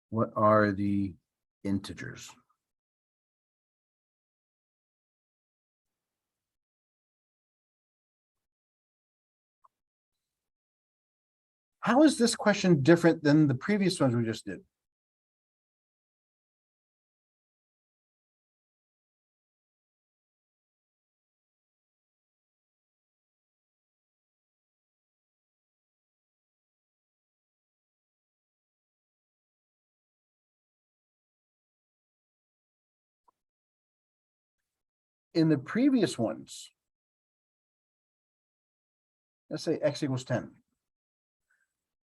What are the integers? How is this question different than the previous ones we just did? In the previous ones, let's say x equals 10.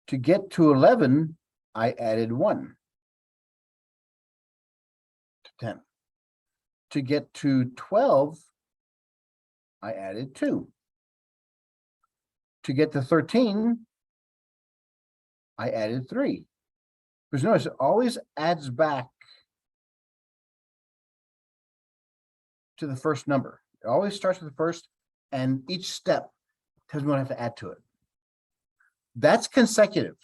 To get to 11, I added 1 to 10. To get to 12, I added 2. To get to 13, I added 3. But notice it always adds back to the first number. It always starts with the first, and each step tells me what I have to add to it. That's consecutive.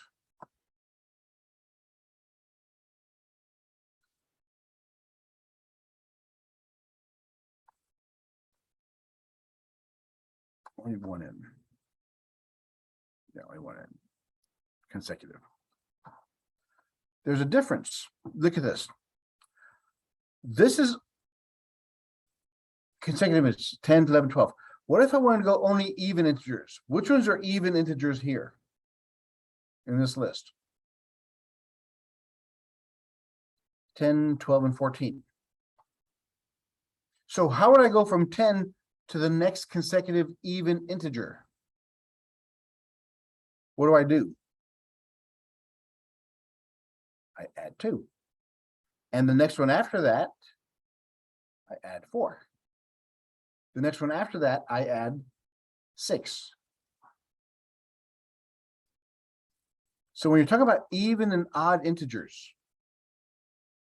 Only one in. Yeah, only one in. Consecutive. There's a difference. Look at this. This is consecutive. It's 10, 11, 12. What if I wanted to go only even integers? Which ones are even integers here in this list? 10, 12, and 14. So how would I go from 10 to the next consecutive even integer? What do? I add 2. And the next one after that, I add 4. The next one after that, I add 6. So when you're talking about even and odd integers,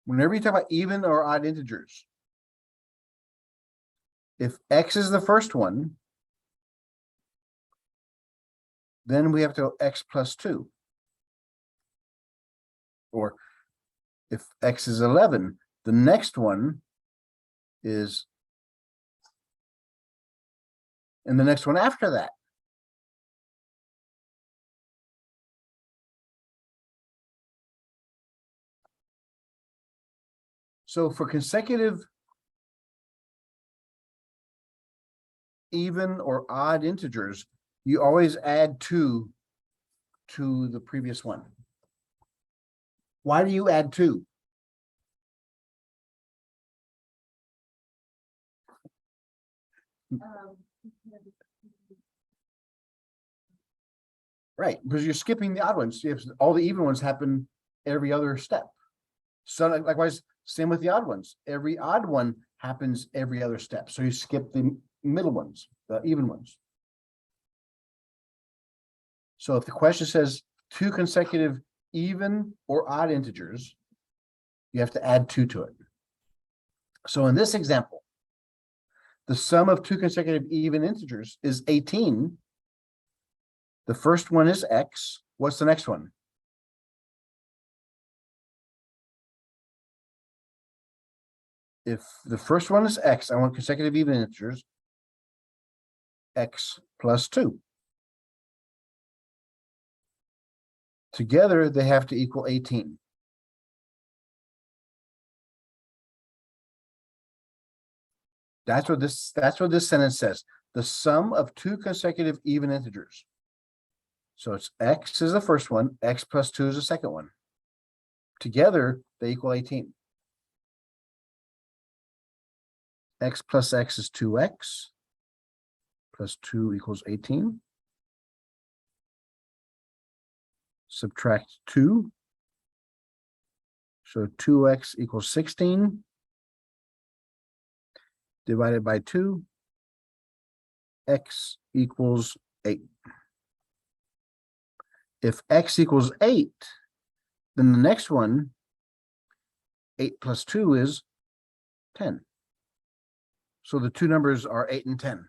whenever you talk about even or odd integers, if x is the first one, then we have to go x plus 2. Or if x is 11, the next one is, and the next one after that. So for consecutive even or odd integers, you always add 2 to the previous one. Why do you add 2? Right, because you're skipping the odd ones. If all the even ones happen every other step. So likewise, same with the odd ones. Every odd one happens every other step. So you skip the middle ones, the even ones. So if the question says 2 consecutive even or odd integers, you have to add 2 to it. So in this example, the sum of 2 consecutive even integers is 18. The first one is x. What's the next one? If the first one is x, I want consecutive even integers, x plus 2. Together, they have to equal 18. That's what this sentence says. The sum of 2 consecutive even integers. So it's x is the first one, x plus 2 is the second one. Together, they equal 18. X plus x is 2x, plus 2 equals 18. Subtract 2. So 2x equals 16. Divided by 2, x equals 8. If x equals 8, then the next one, 8 plus 2 is 10. So the two numbers are 8 and 10.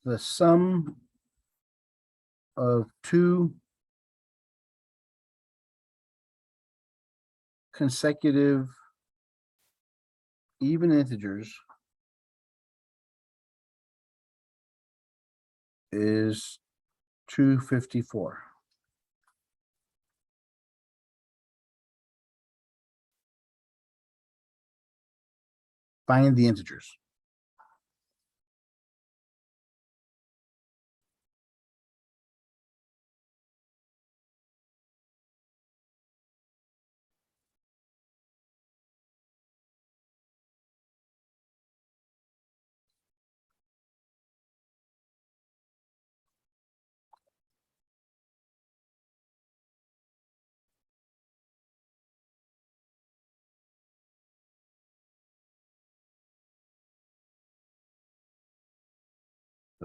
The sum of 2 consecutive even integers is 254. Find the integers.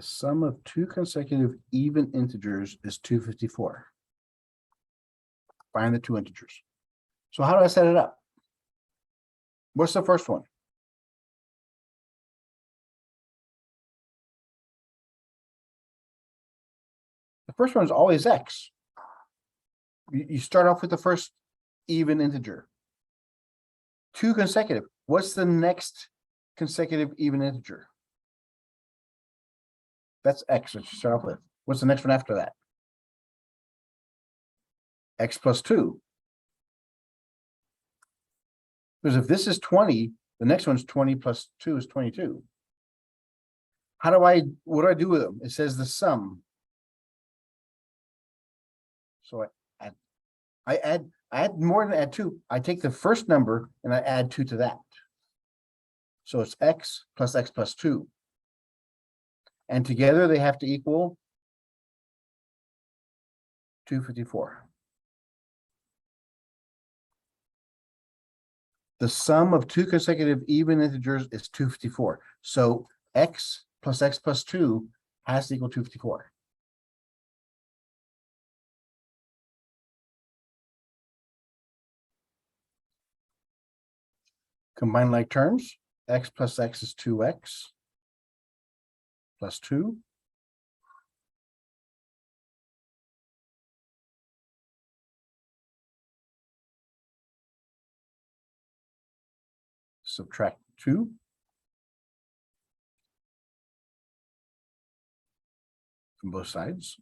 The sum of two consecutive even integers is 254. Find the two integers. So how do I set it up? What's the first one? The first one is always x. You start off with the first even integer. Two consecutive. What's the next consecutive even integer? That's x, which you start off with. What's the next one after that? X plus 2. Because if this is 20, the next one's 20 plus 2 is 22. What do I do with them? It says the sum. So I add more than add 2. I take the first number and I add 2 to that. So it's x plus 2. And together they have to equal 254. The sum of two consecutive even integers is 254. So x plus 2 has to equal 254. Combine like terms. X plus x is 2x plus 2. Subtract 2. From both sides.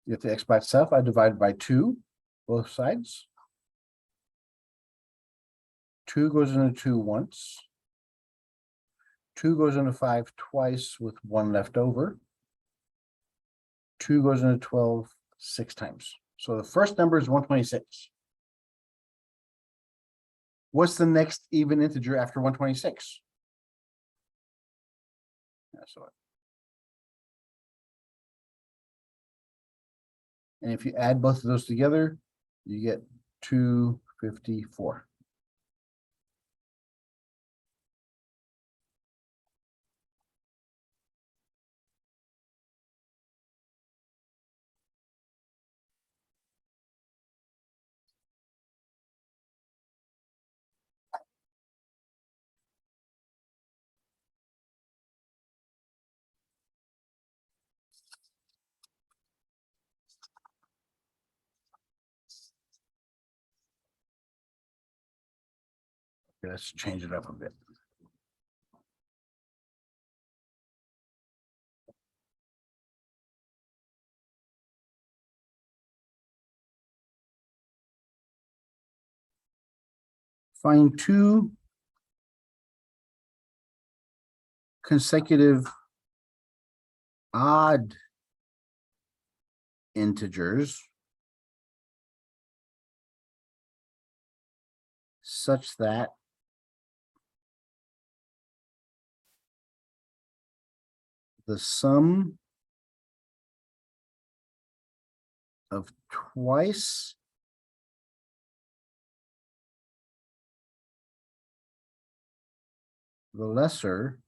Get the x by itself, I divide by 2, both sides. 2 goes into 2 once. 2 goes into 5 twice with 1 left over. 2 goes into 12 6 times. So the first number is 126. What's the next even integer after 126? And if you add both of those together, you get 254. Okay, let's change it up a bit. Find two consecutive odd integers such that the sum of twice the lesser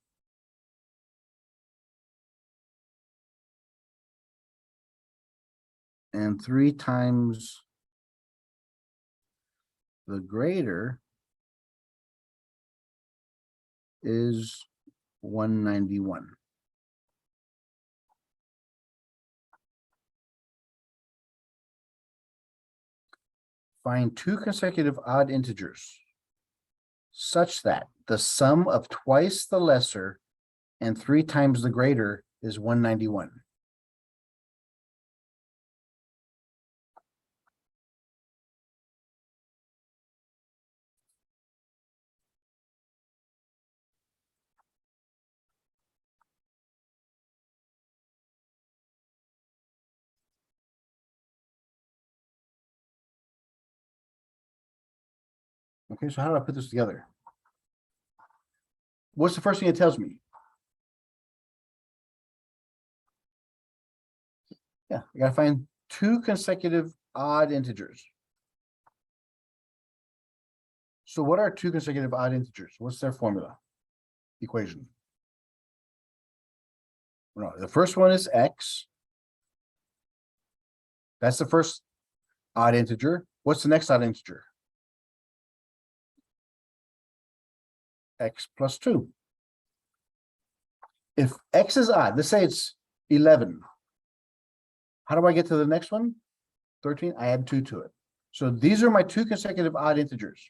and 3 times the greater is 191. Find two consecutive odd integers such that the sum of twice the lesser and 3 times the greater is 191. Okay, so how do I put this together? What's the first thing it tells me? Yeah, I gotta find two consecutive odd integers. So what are two consecutive odd integers? What's their formula? Equation. No, the first one is x. That's the first odd integer. What's the next odd integer? X plus 2. If x is odd, let's say it's 11. How do I get to the next one? 13. I add 2 to it. So these are my two consecutive odd integers.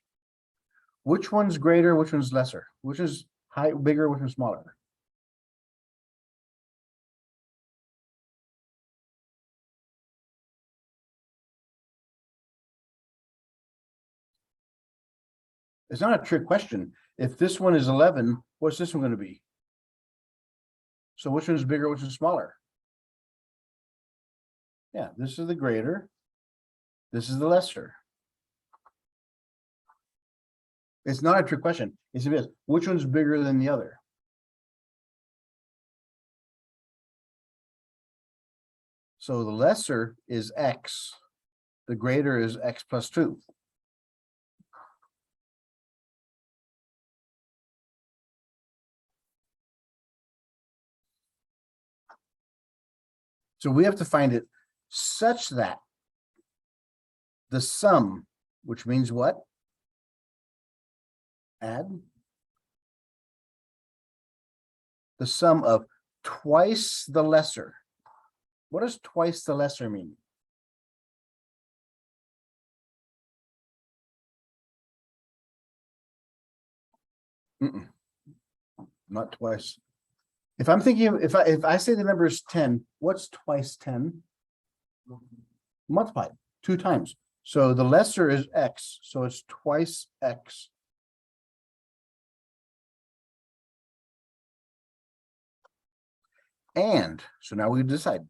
Which one's greater? Which one's lesser? Which is bigger? Which one's smaller? It's not a trick question. If this one is 11, what's this one going to be? So which one is bigger? Which is smaller? Yeah, this is the greater. This is the lesser. It's not a trick question. It's a bit. Which one's bigger than the other? So the lesser is x. The greater is x plus 2. So we have to find it such that the sum, which means what? Add. The sum of twice the lesser. What does twice the lesser mean? Not twice. If I'm thinking, if I say the number is 10, what's twice 10? Multiplied 2 times. So the lesser is x, so it's twice x. And so now we decide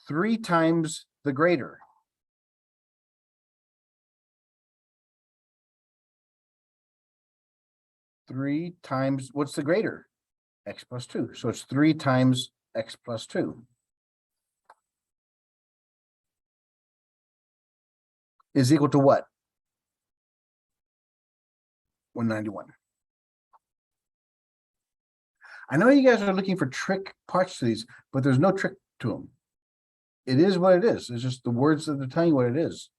3 times the greater. Three times, what's the greater? X plus 2. So it's 3 times x plus 2. Is equal to what? 191. I know you guys are looking for trick parts to these, but there's no trick to them. It is what it is. It's just the words that they're telling you what it is.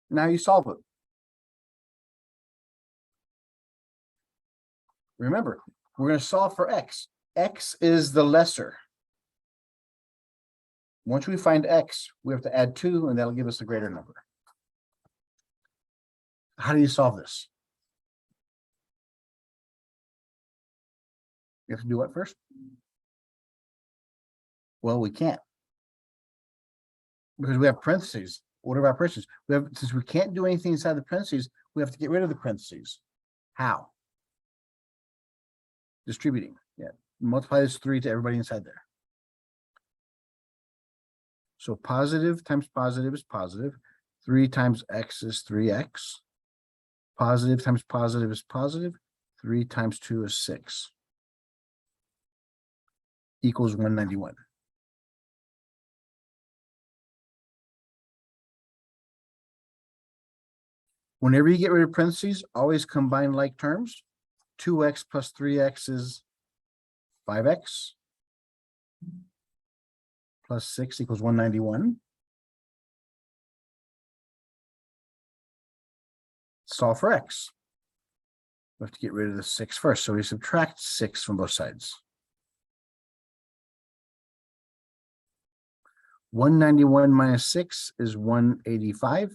Now you solve it. Remember, we're going to solve for x. X is the lesser. Once we find x, we have to add 2, and that'll give us the greater number. How do you solve this? You have to do what first? Well, we can't. Because we have parentheses. What about parentheses? Since we can't do anything inside the parentheses, we have to get rid of the parentheses. How? Distributing. Yeah. Multiply this 3 to everybody inside there. So positive times positive is positive. 3 times x is 3x. Positive times positive is positive. 3 times 2 is 6. Equals 191. Whenever you get rid of parentheses, always combine like terms. 2x plus 3x is 5x. Plus 6 equals 191. Solve for x. We have to get rid of the 6 first, so we subtract 6 from both sides. 191 minus 6 is 185.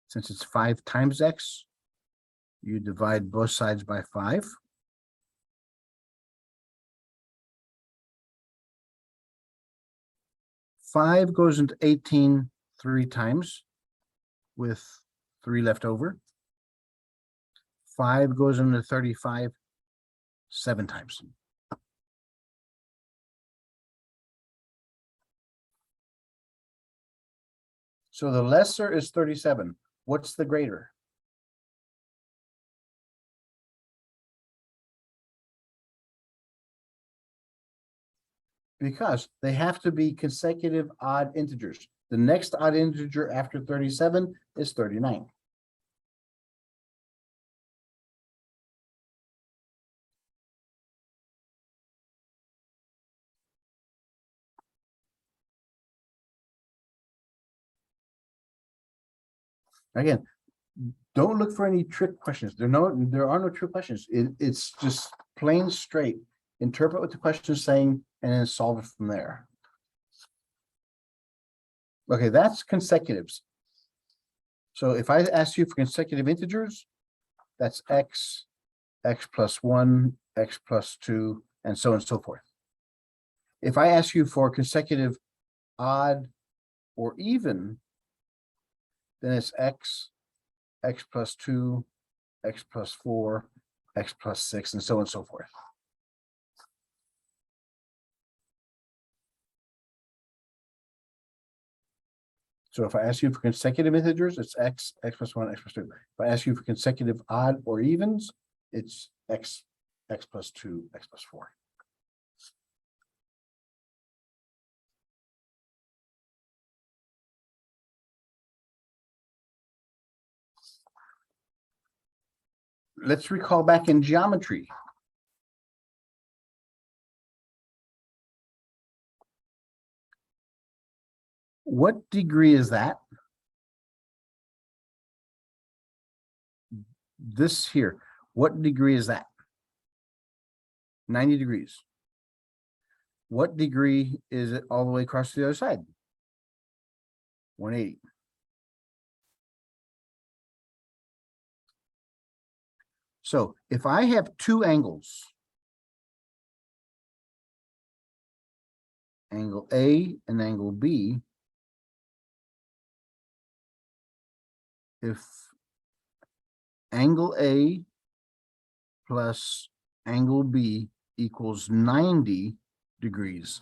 Since it's 5 times x, you divide both sides by 5. Five goes into 18 3 times, with 3 left over. 5 goes into 35 7 times. So the lesser is 37. What's the greater? Because they have to be consecutive odd integers. The next odd integer after 37 is 39. Again, don't look for any trick questions. There are no trick questions. It's just plain straight. Interpret what the question is saying and then solve it from there. Okay, that's consecutives. So if I ask you for consecutive integers, that's x, x plus 1, x plus 2, and so on and so forth. If I ask you for consecutive odd or even, then it's x, x plus 2, x plus 4, x plus 6, and so on and so forth. So if I ask you for consecutive integers, it's x, x plus 1, x plus 2. If I ask you for consecutive odd or evens, it's x, x plus 2, x plus 4. Let's recall back in geometry. What degree is that? This here, what degree is that? 90 degrees. What degree is it all the way across to the other side? 180. So if I have two angles, angle A and angle B, if angle A plus angle B equals 90 degrees,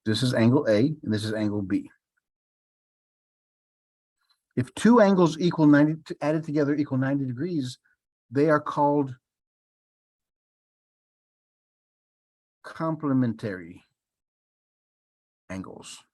this is angle A and this is angle B. If two angles equal 90, added together equal 90 degrees, they are called complementary angles.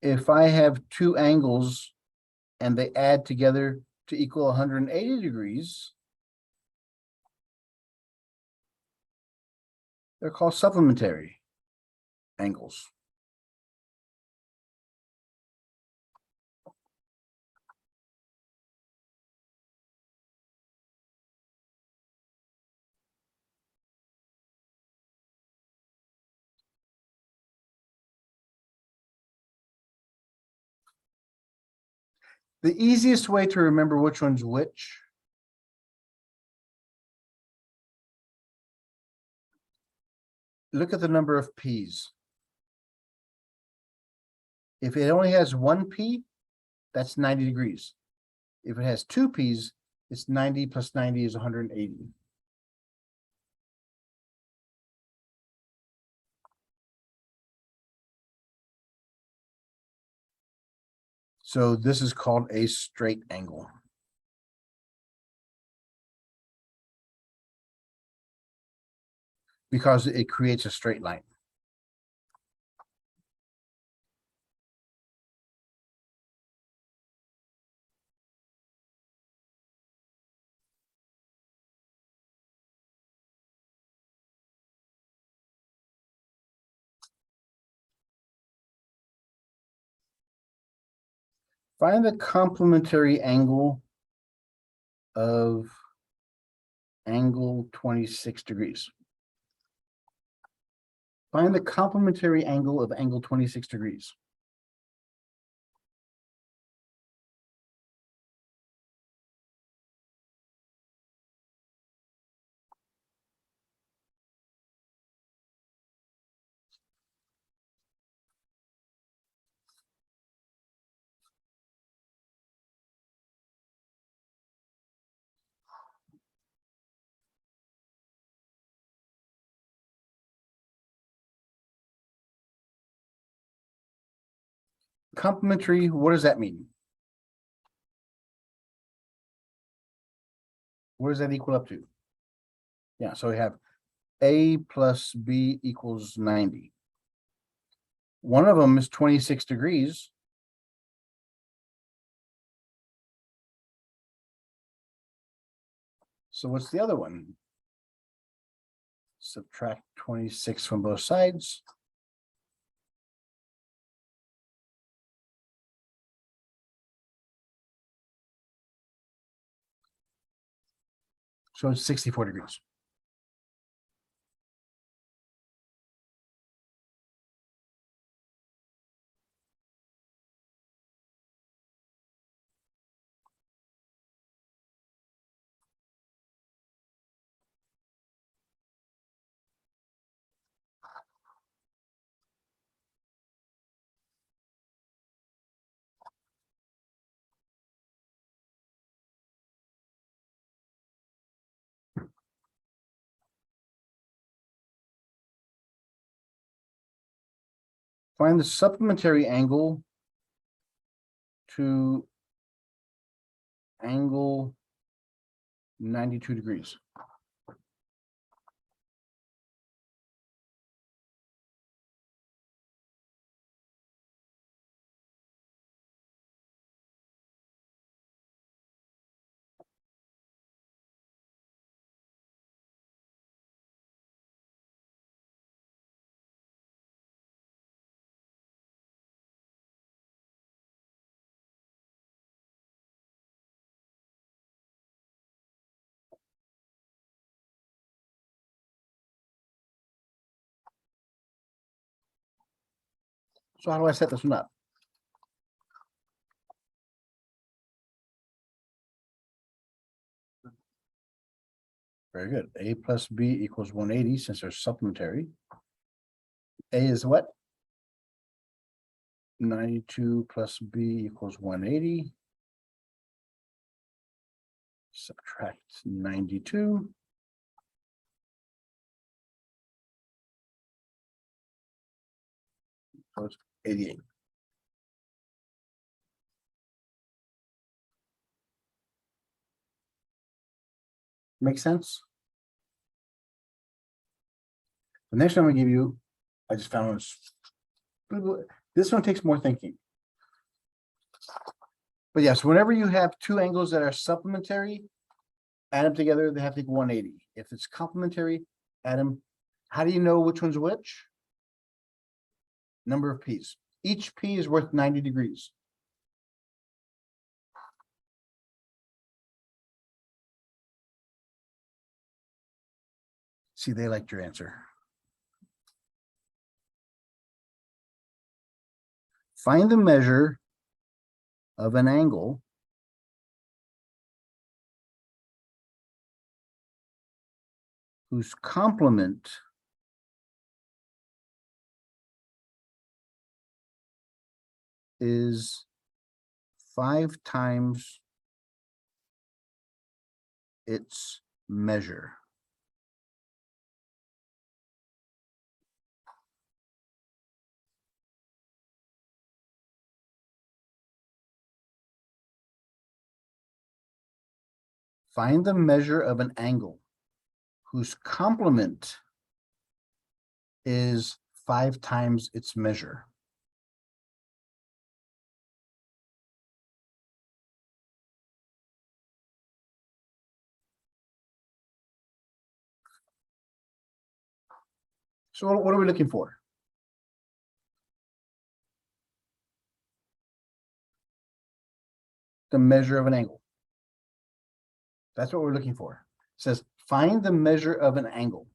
If I have two angles and they add together to equal 180 degrees, they're called supplementary angles. The easiest way to remember which one's which, look at the number of P's. If it only has one P, that's 90 degrees. If it has two P's, it's 90 plus 90 is 180. So this is called a straight angle. Because it creates a straight line. Find the complementary angle of angle 26 degrees. Find the complementary angle of angle 26 degrees. Complementary, what does that mean? What does that equal up to? Yeah, so we have A plus B equals 90. One of them is 26 degrees. So what's the other one? Subtract 26 from both sides. So it's 64 degrees. Find the supplementary angle to angle 92 degrees. So how do I set this one up? Very good. A plus B equals 180 since they're supplementary. A is what? 92 plus B equals 180. Subtract 92. So it's 88. Make sense? The next one I'm gonna give you, I just found one. This one takes more thinking. But yes, whenever you have two angles that are supplementary, add them together, they have to equal 180. If it's complementary, add them. How do you know which one's which? Number of P's. Each P is worth 90 degrees. See, they liked your answer. Find the measure of an angle whose complement is 5 times its measure. Find the measure of an angle whose complement is 5 times its measure. So what are we looking for? The measure of an angle. That's what we're looking for. It says find the measure of an angle.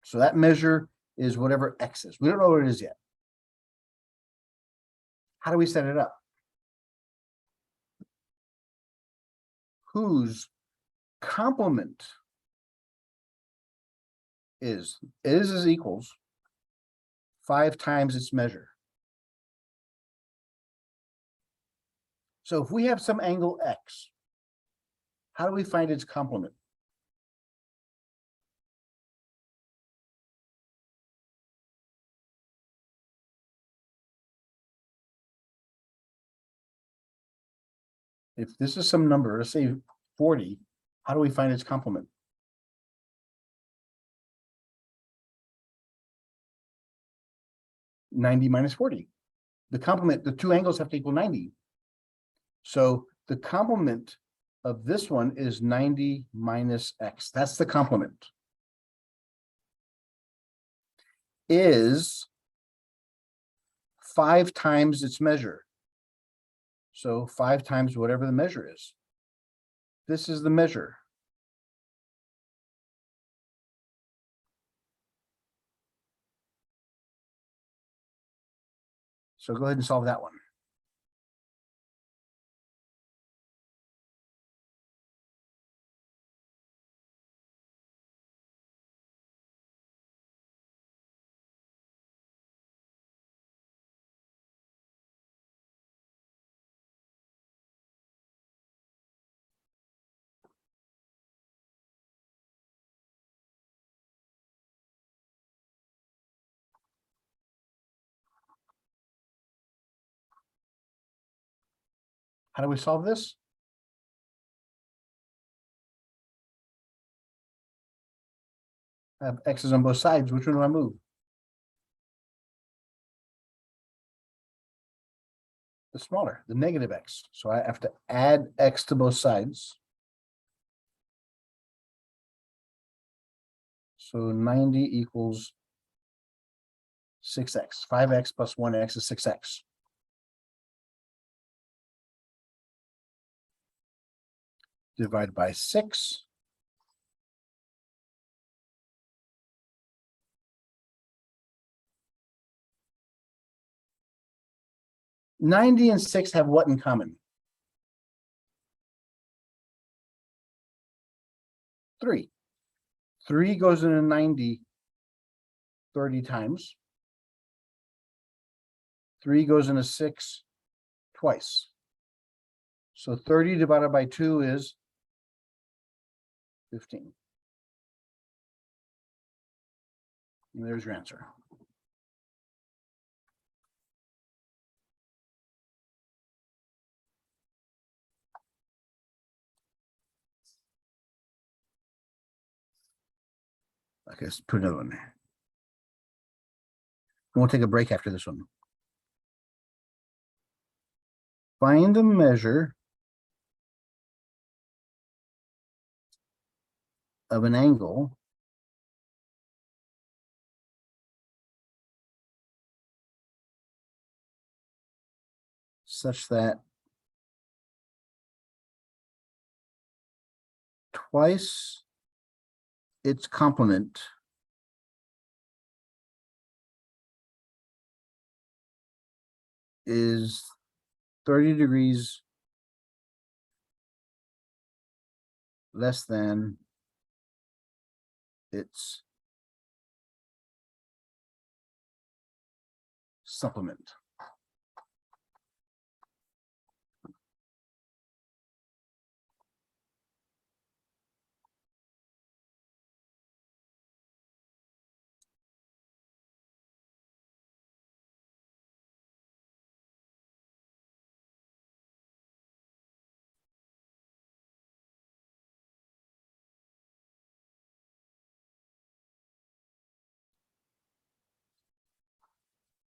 So that measure is whatever X is. We don't know what it is yet. How do we set it up? Whose complement is equals 5 times its measure. So if we have some angle X, how do we find its complement? If this is some number, let's say 40, how do we find its complement? (90 minus 40). The complement, the two angles have to equal 90. So the complement of this one is 90 minus x. That's the complement. Is 5 times its measure. So 5 times whatever the measure is. This is the measure. So go ahead and solve that one. How do we solve this? I have x's on both sides. Which one do I move? The smaller, the negative x. So I have to add x to both sides. So 90 equals 6x. 5x plus 1x is 6x. Divided by 6. (90) and 6 have what in common? 3. 3 goes into 90 30 times. 3 goes into 6 twice. So 30 divided by 2 is 15. And there's your answer. Okay, let's put another one there. We'll take a break after this one. Find the measure of an angle such that twice its complement is 30 degrees less than its supplement.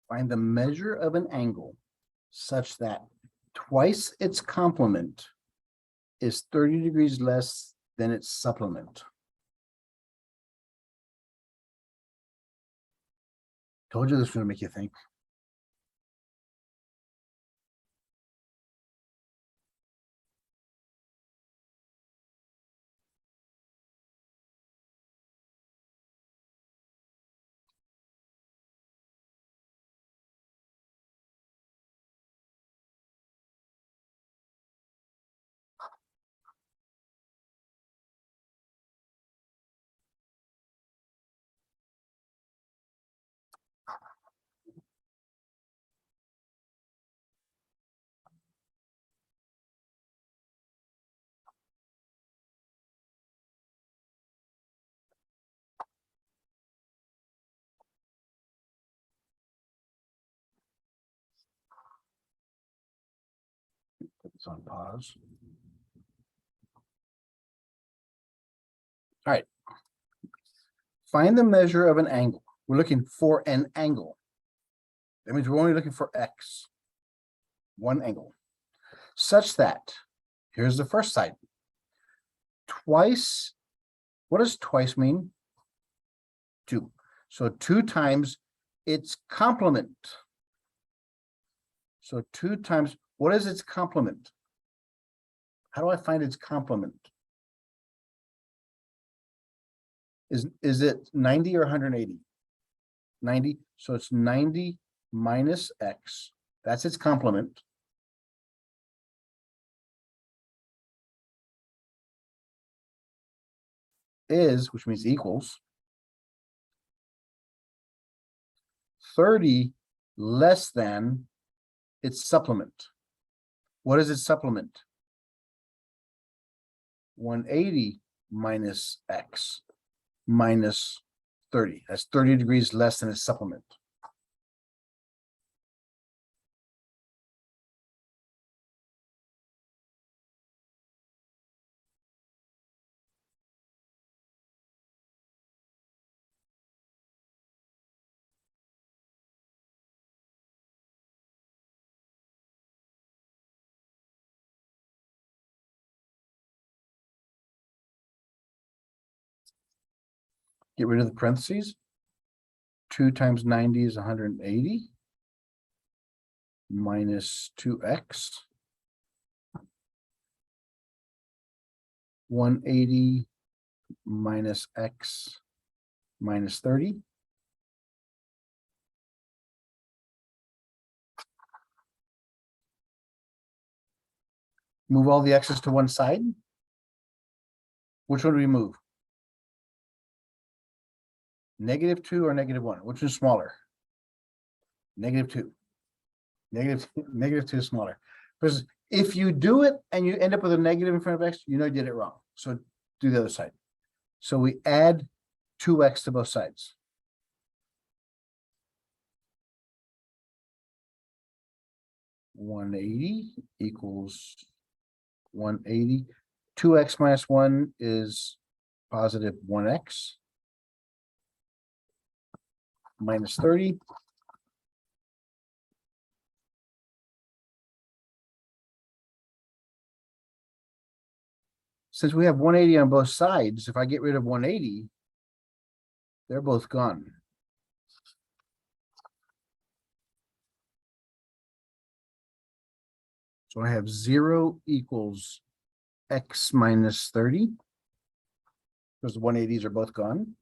Find the measure of an angle such that twice its complement is 30 degrees less than its supplement. Told you this was going to make you think. It's on pause. All right. Find the measure of an angle. We're looking for an angle. That means we're only looking for X. One angle. Such that, here's the first side. Twice, what does twice mean? 2. So 2 times its complement. So 2 times, what is its complement? How do I find its complement? Is it 90 or 180? 90, so it's 90 minus X. That's its complement. Is, which means equals, 30 less than its supplement. What is its supplement? 180 minus X minus 30. That's 30 degrees less than its supplement. Get rid of the parentheses. 2 times 90 is 180 minus 2x. 180 minus x minus 30. Move all the x's to one side. Which one do we move? -2 or -1? Which is smaller? -2. -2 is smaller. Because if you do it and you end up with a negative in front of x, you know you did it wrong. So do the other side. So we add 2x to both sides. (180) equals 180. 2x minus 1 is positive 1x minus 30. Since we have 180 on both sides, if I get rid of 180, they're both gone. So I have 0 equals x minus 30, because the 180s are both gone.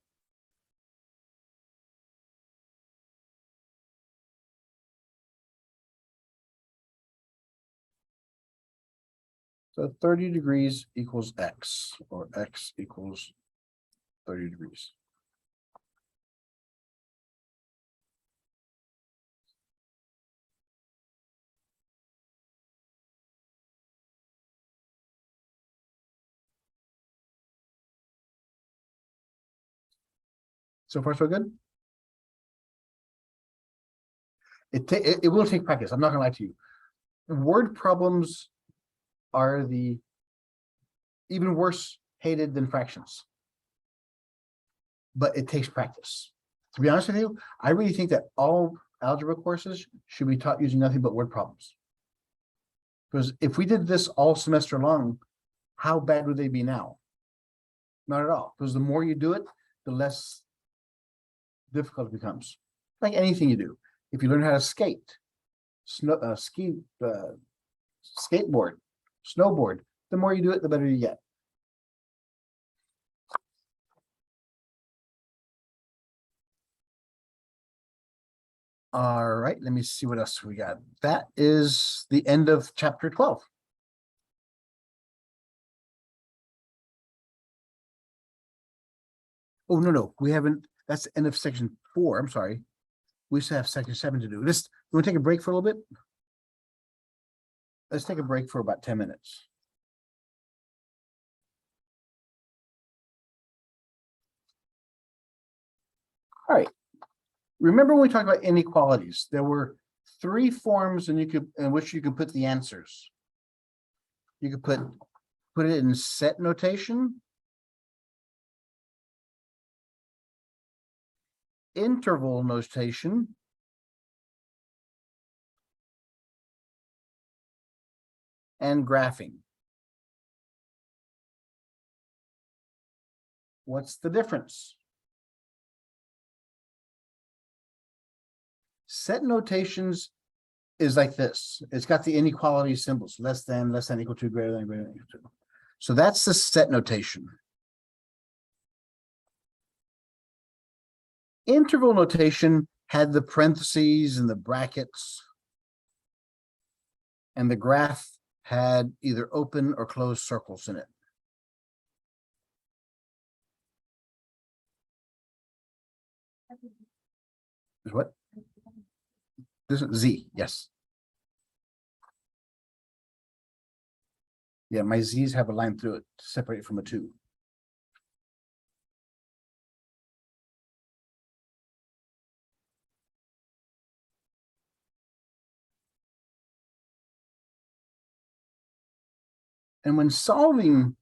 So 30 degrees equals x, or x equals 30 degrees. So far, so good. It will take practice. I'm not gonna lie to you. Word problems are the even worse hated than fractions. But it takes practice. To be honest with you, I really think that all algebra courses should be taught using nothing but word problems. Because if we did this all semester long, how bad would they be now? Not at all. Because the more you do it, the less difficult it becomes. Like anything you do. If you learn how to skate, skateboard, snowboard, the more you do it, the better you get. All right, let me see what else we got. That is the end of chapter 12. Oh, no, we haven't. That's the end of section 4. I'm sorry. We still have section 7 to do. You want to take a break for a little bit? Let's take a break for about 10 minutes. All right. Remember when we talked about inequalities, there were 3 forms in which you could put the answers. You could put it in set notation, interval notation, and graphing. What's the difference? Set notations is like this. It's got the inequality symbols, less than, equal to, greater than, equal to. So that's the set notation. Interval notation had the parentheses and the brackets, and the graph had either open or closed circles in it. Is what? This is Z, yes. Yeah, my Z's have a line through it to separate from a 2. And when solving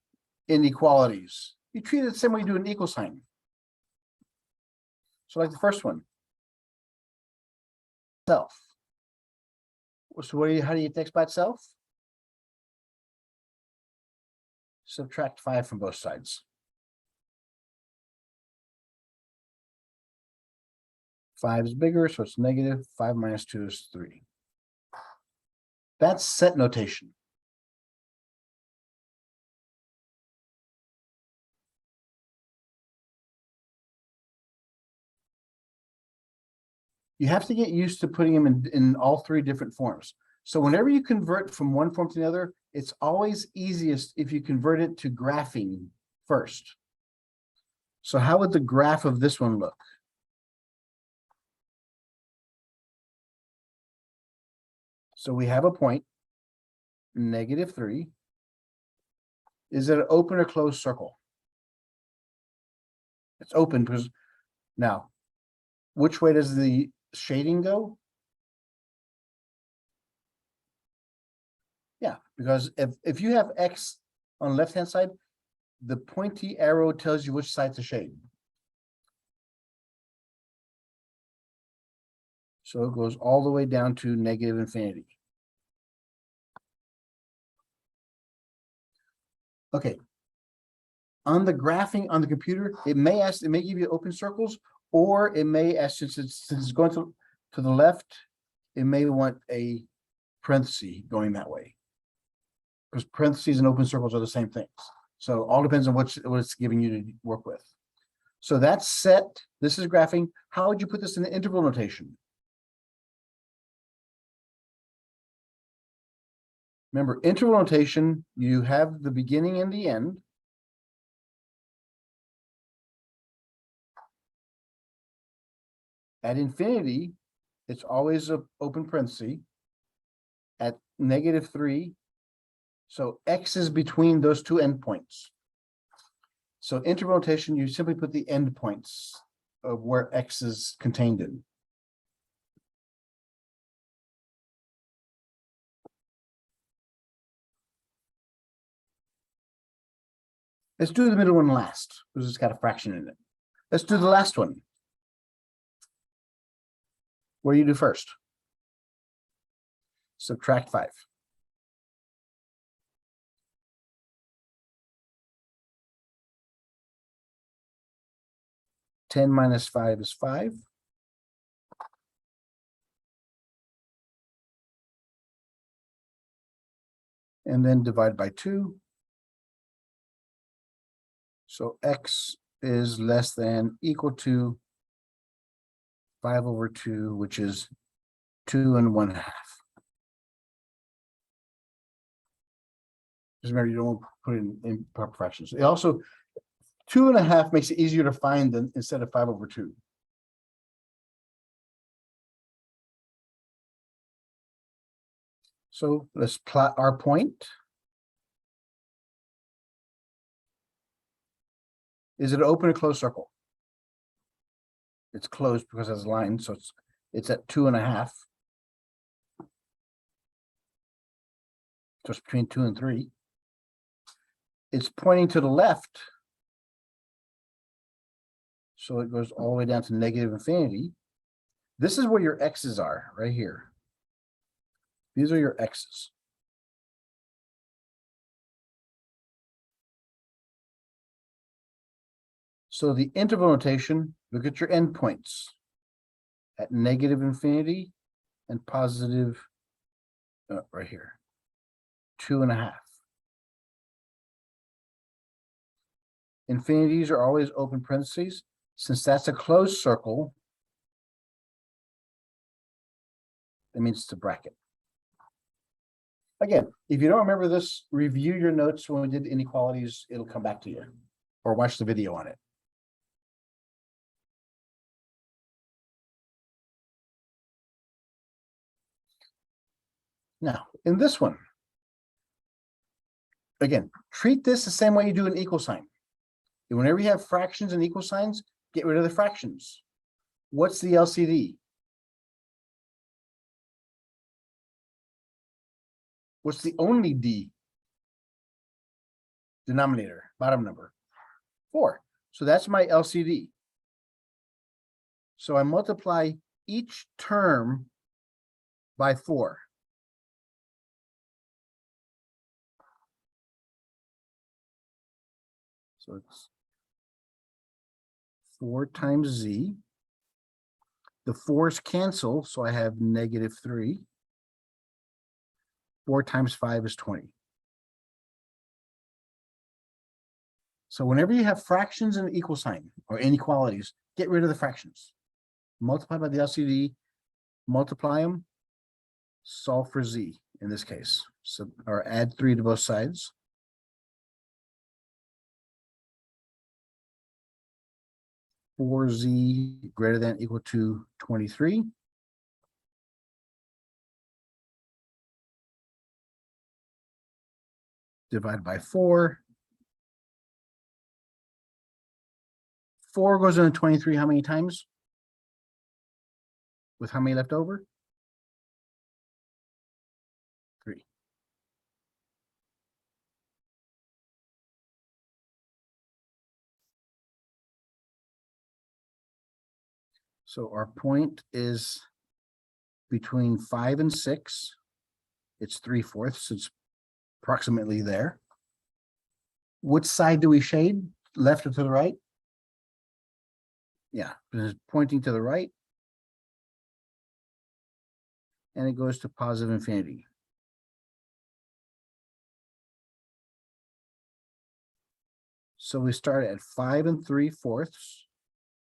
inequalities, you treat it the same way you do an equal sign. So like the first one, self. So how do you get x by itself? Subtract 5 from both sides. 5 is bigger, so it's negative. 5 minus 2 is 3. That's set notation. You have to get used to putting them in all 3 different forms. So whenever you convert from one form to the other, it's always easiest if you convert it to graphing first. So how would the graph of this one look? So we have a point, -3. Is it an open or closed circle? It's open because now, which way does the shading go? Yeah, because if you have X on the left-hand side, the pointy arrow tells you which side to shade. So it goes all the way down to -infinity. Okay. On the graphing on the computer, it may give you open circles, or it may ask, since it's going to the left, it may want a parenthesis going that way. Because parentheses and open circles are the same things. So all depends on what it's giving you to work with. So that's set. This is graphing. How would you put this in the interval notation? Remember, interval notation, you have the beginning and the end. At infinity, it's always an open parenthesis. At -3, so X is between those 2 endpoints. So interval notation, you simply put the endpoints of where X is contained in. Let's do the middle one last, because it's got a fraction in it. Let's do the last one. What do you do first? Subtract 5. Ten minus 5 is 5. And then divide by 2. So X is less than equal to 5/2, which is 2 1/2. Just remember, you don't put it in proper fractions. It also, 2 1/2 makes it easier to find than instead of 5/2. So let's plot our point. Is it an open or closed circle? It's closed because it's a line, so it's at 2 1/2. So it's between 2 and 3. it's pointing to the left. So it goes all the way down to negative infinity. This is where your x's are, right here. These are your x's. So the interval notation, look at your endpoints at negative infinity and positive, right here, 2.5. Infinities are always open parentheses. Since that's a closed circle, that means it's a bracket. Again, if you don't remember this, review your notes when we did inequalities, it'll come back to you, or watch the video on it. Now, in this one, again, treat this the same way you do an equal sign. Whenever you have fractions and equal signs, get rid of the fractions. What's the LCD? What's the only D? Denominator, bottom number, 4. So that's my LCD. So I multiply each term by 4. So it's 4 times Z. The 4's cancel, so I have -3. 4 times 5 is 20. So whenever you have fractions and equal sign or inequalities, get rid of the fractions. Multiply by the LCD, multiply them, solve for Z in this case. So, or add 3 to both sides. For Z greater than or equal to 23. Divided by 4. 4 goes into 23 how many times? With how many left over? 3. So our point is between 5 and 6. It's 3/4. It's approximately there. Which side do we shade? Left or to the right? Yeah, it's pointing to the right. And it goes to positive infinity. So we start at 5 3/4.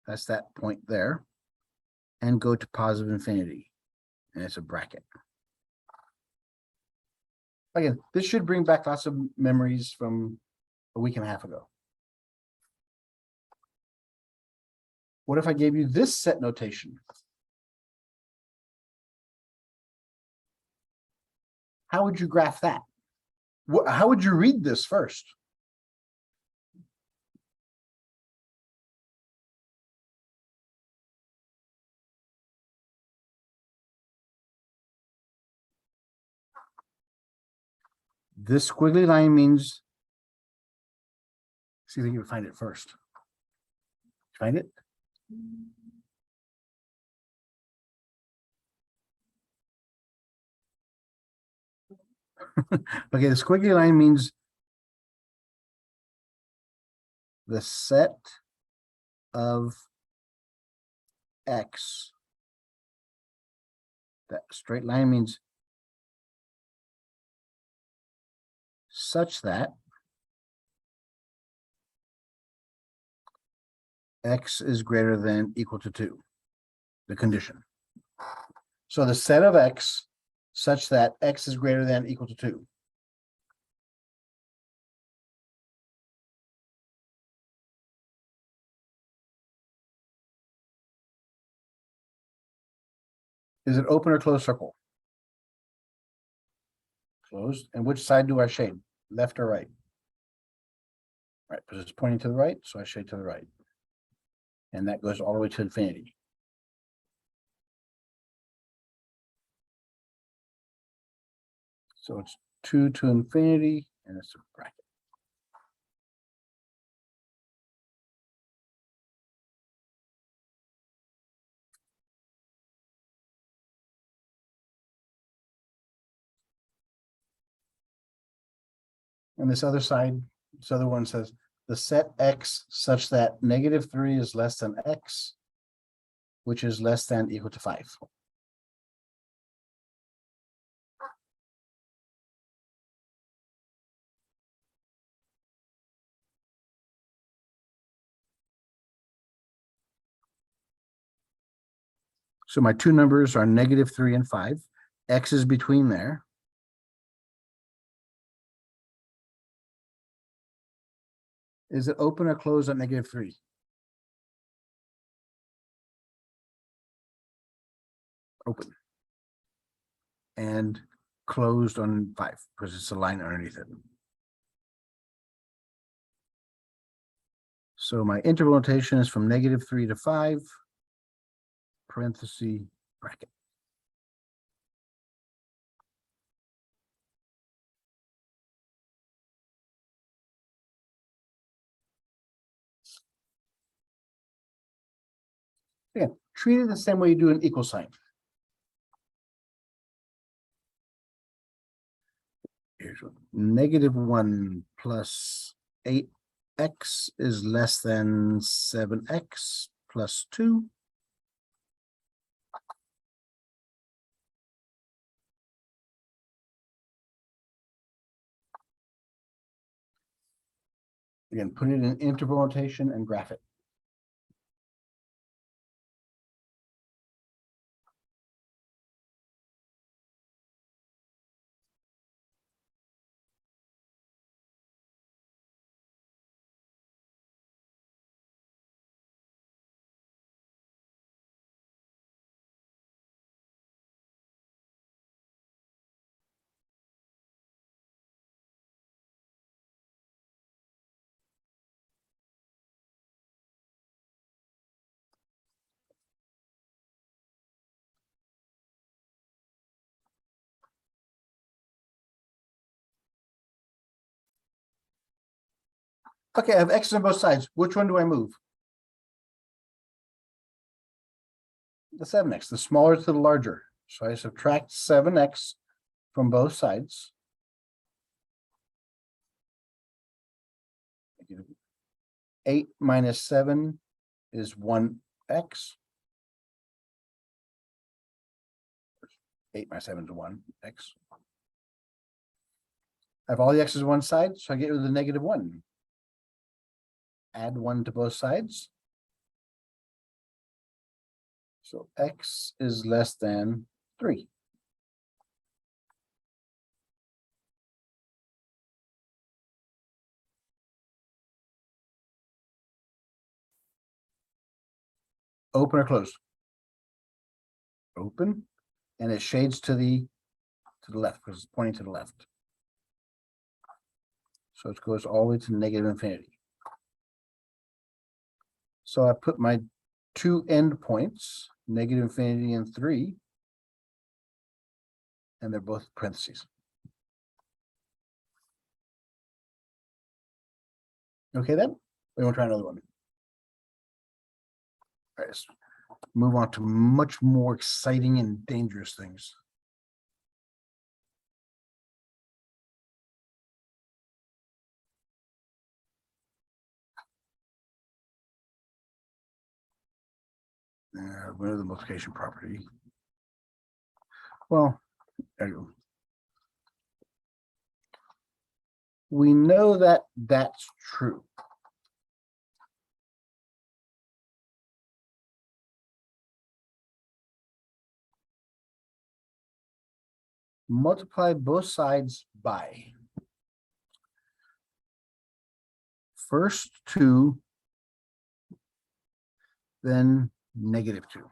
That's that point there. And go to positive infinity. And it's a bracket. Again, this should bring back lots of memories from a week and a half ago. What if I gave you this set notation? How would you graph that? How would you read this first? This squiggly line means, see if you can find it first. Find it? Okay, the squiggly line means the set of X. That straight line means such that X is greater than or equal to 2, the condition. So the set of X such that X is greater than or equal to 2. Is it open or closed circle? Closed. And which side do I shade? Left or right? Right, because it's pointing to the right, so I shade to the right. And that goes all the way to infinity. So it's 2 to infinity, and it's a bracket. And this other side, this other one says the set X such that -3 is less than X, which is less than equal to 5. So my two numbers are -3 and 5. X is between there. Is it open or closed at -3? Open. And closed on 5 because it's a line underneath it. So my interval notation is from -3 to 5, parenthesis, bracket. Yeah, treat it the same way you do an equal sign. Here's one. -1 plus 8x is less than 7x plus 2. Again, put it in interval notation and graph it. Okay, I have X on both sides. Which one do I move? The 7x, the smaller to the larger. So I subtract 7x from both sides. 8 minus 7 is 1x. 8 minus 7 is 1x. I have all the x's on one side, so I get rid of the -1. Add 1 to both sides. So x is less than 3. Open or closed? Open, and it shades to the left because it's pointing to the left. So it goes all the way to -infinity. So I put my two endpoints, -infinity and 3, and they're both parentheses. Okay, then we want to try another one. All right, let's move on to much more exciting and dangerous things. What is the multiplication property? Well, there you go. We know that that's true. Multiply both sides by first 2, then -2.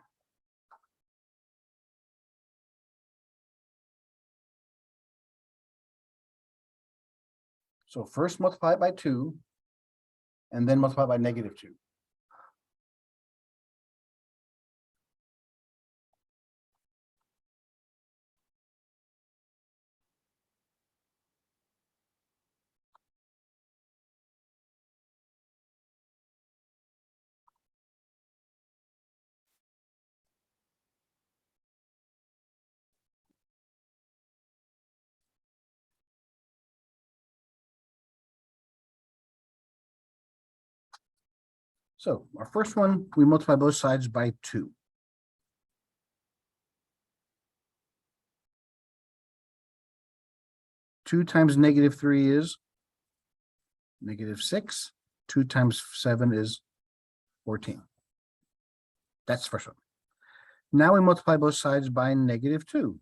So first multiply it by 2, and then multiply by -2. So our first one, we multiply both sides by 2. Two times -3 is -6. 2 times 7 is 14. That's the first one. Now we multiply both sides by -2.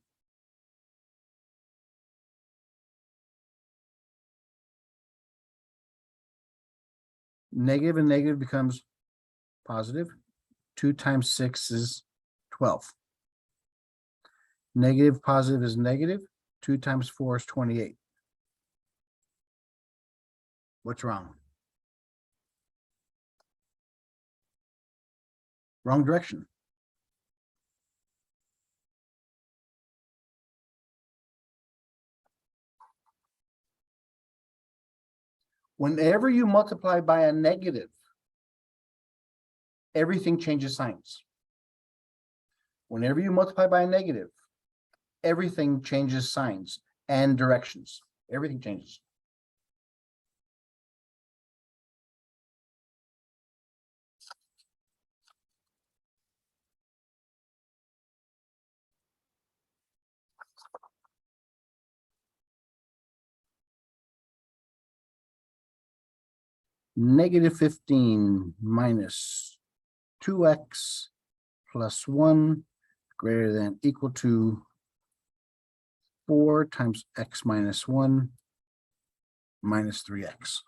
Negative and negative becomes positive. 2 times 6 is 12. Negative, positive is negative. 2 times 4 is 28. What's wrong? Wrong direction. Whenever you multiply by a negative, everything changes signs. Whenever you multiply by a negative, everything changes signs and directions. Everything changes. -15 minus 2x plus 1 greater than equal to 4 times x minus 1 minus 3x.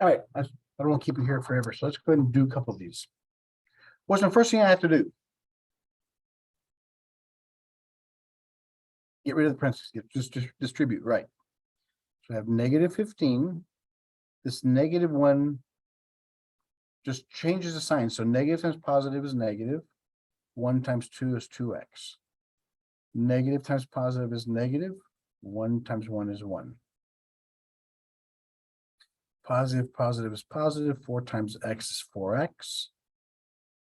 All right, I don't want to keep it here forever, so let's go ahead and do a couple of these. What's the first thing I have to do? Get rid of the parentheses, just distribute, right? So I have -15. This -1 just changes the sign. So negative times positive is negative. 1 times 2 is 2x. Negative times positive is negative. 1 times 1 is 1. Positive is positive. 4 times x is 4x.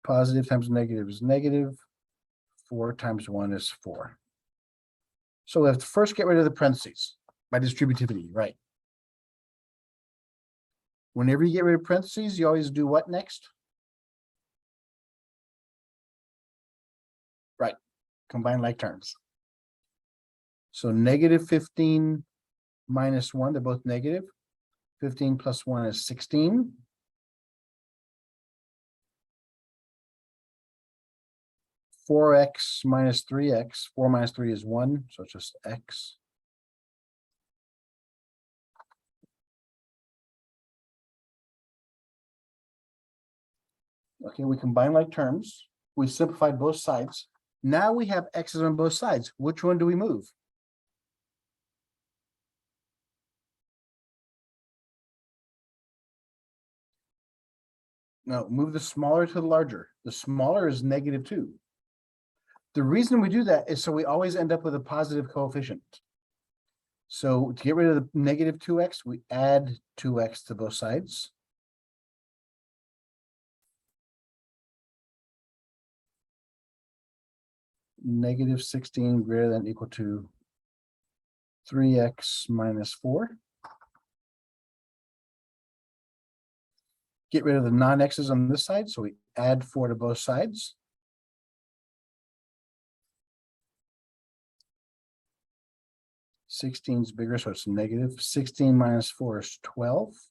Positive times negative is negative. 4 times 1 is 4. So we have to first get rid of the parentheses by distributivity, right? Whenever you get rid of parentheses, you always do what next? Right, combine like terms. So -15 minus 1, they're both negative. 15 plus 1 is 16. Four x minus 3x, 4 minus 3 is 1, so it's just x. Okay, we combine like terms. We simplified both sides. Now we have x's on both sides. Which one do we move? No, move the smaller to the larger. The smaller is -2. The reason we do that is so we always end up with a positive coefficient. So to get rid of the -2x, we add 2x to both sides. -16 greater than equal to 3x minus 4. Get rid of the non-x's on this side, so we add 4 to both sides. -16 is bigger, so it's negative. 16 minus 4 is 12.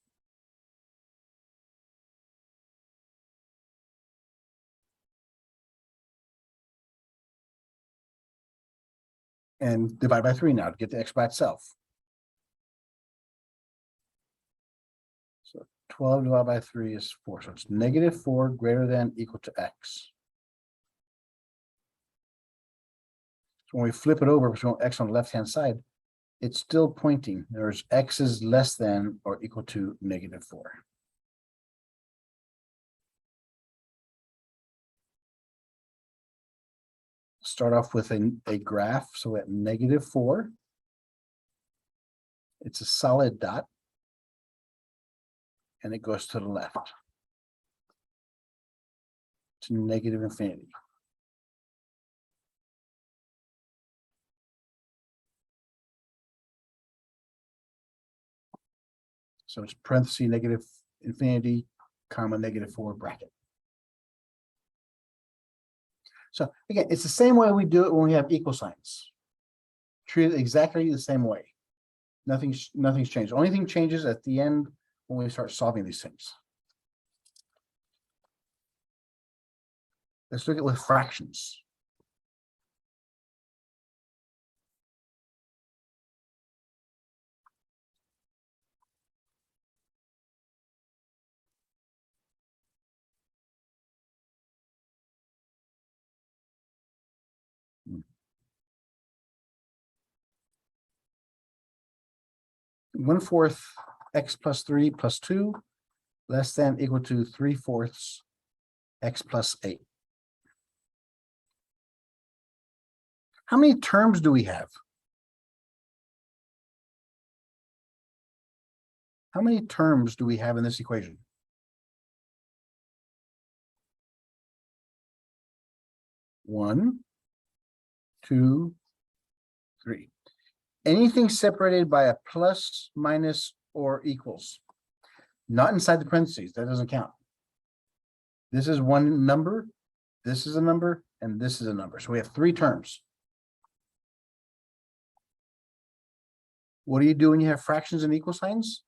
And divide by 3 now to get the x by itself. So 12 divided by 3 is 4. So it's -4 greater than equal to x. So when we flip it over, so x on the left-hand side, it's still pointing. There's x is less than or equal to -4. start off with a graph. So at -4, it's a solid dot, and it goes to the left to negative infinity. So it's parenthesis negative infinity, comma -4 bracket. So again, it's the same way we do it when we have equal signs. Treat it exactly the same way. Nothing's changed. Only thing changes at the end when we start solving these things. Let's look at with fractions. One fourth x plus 3 plus 2 less than equal to 3/4 x plus 8. How many terms do we have? How many terms do we have in this equation? One, two, three. Anything separated by a plus, minus, or equals. Not inside the parentheses, that doesn't count. This is one number, this is a number, and this is a number. So we have 3 terms. What do you do when you have fractions and equal signs?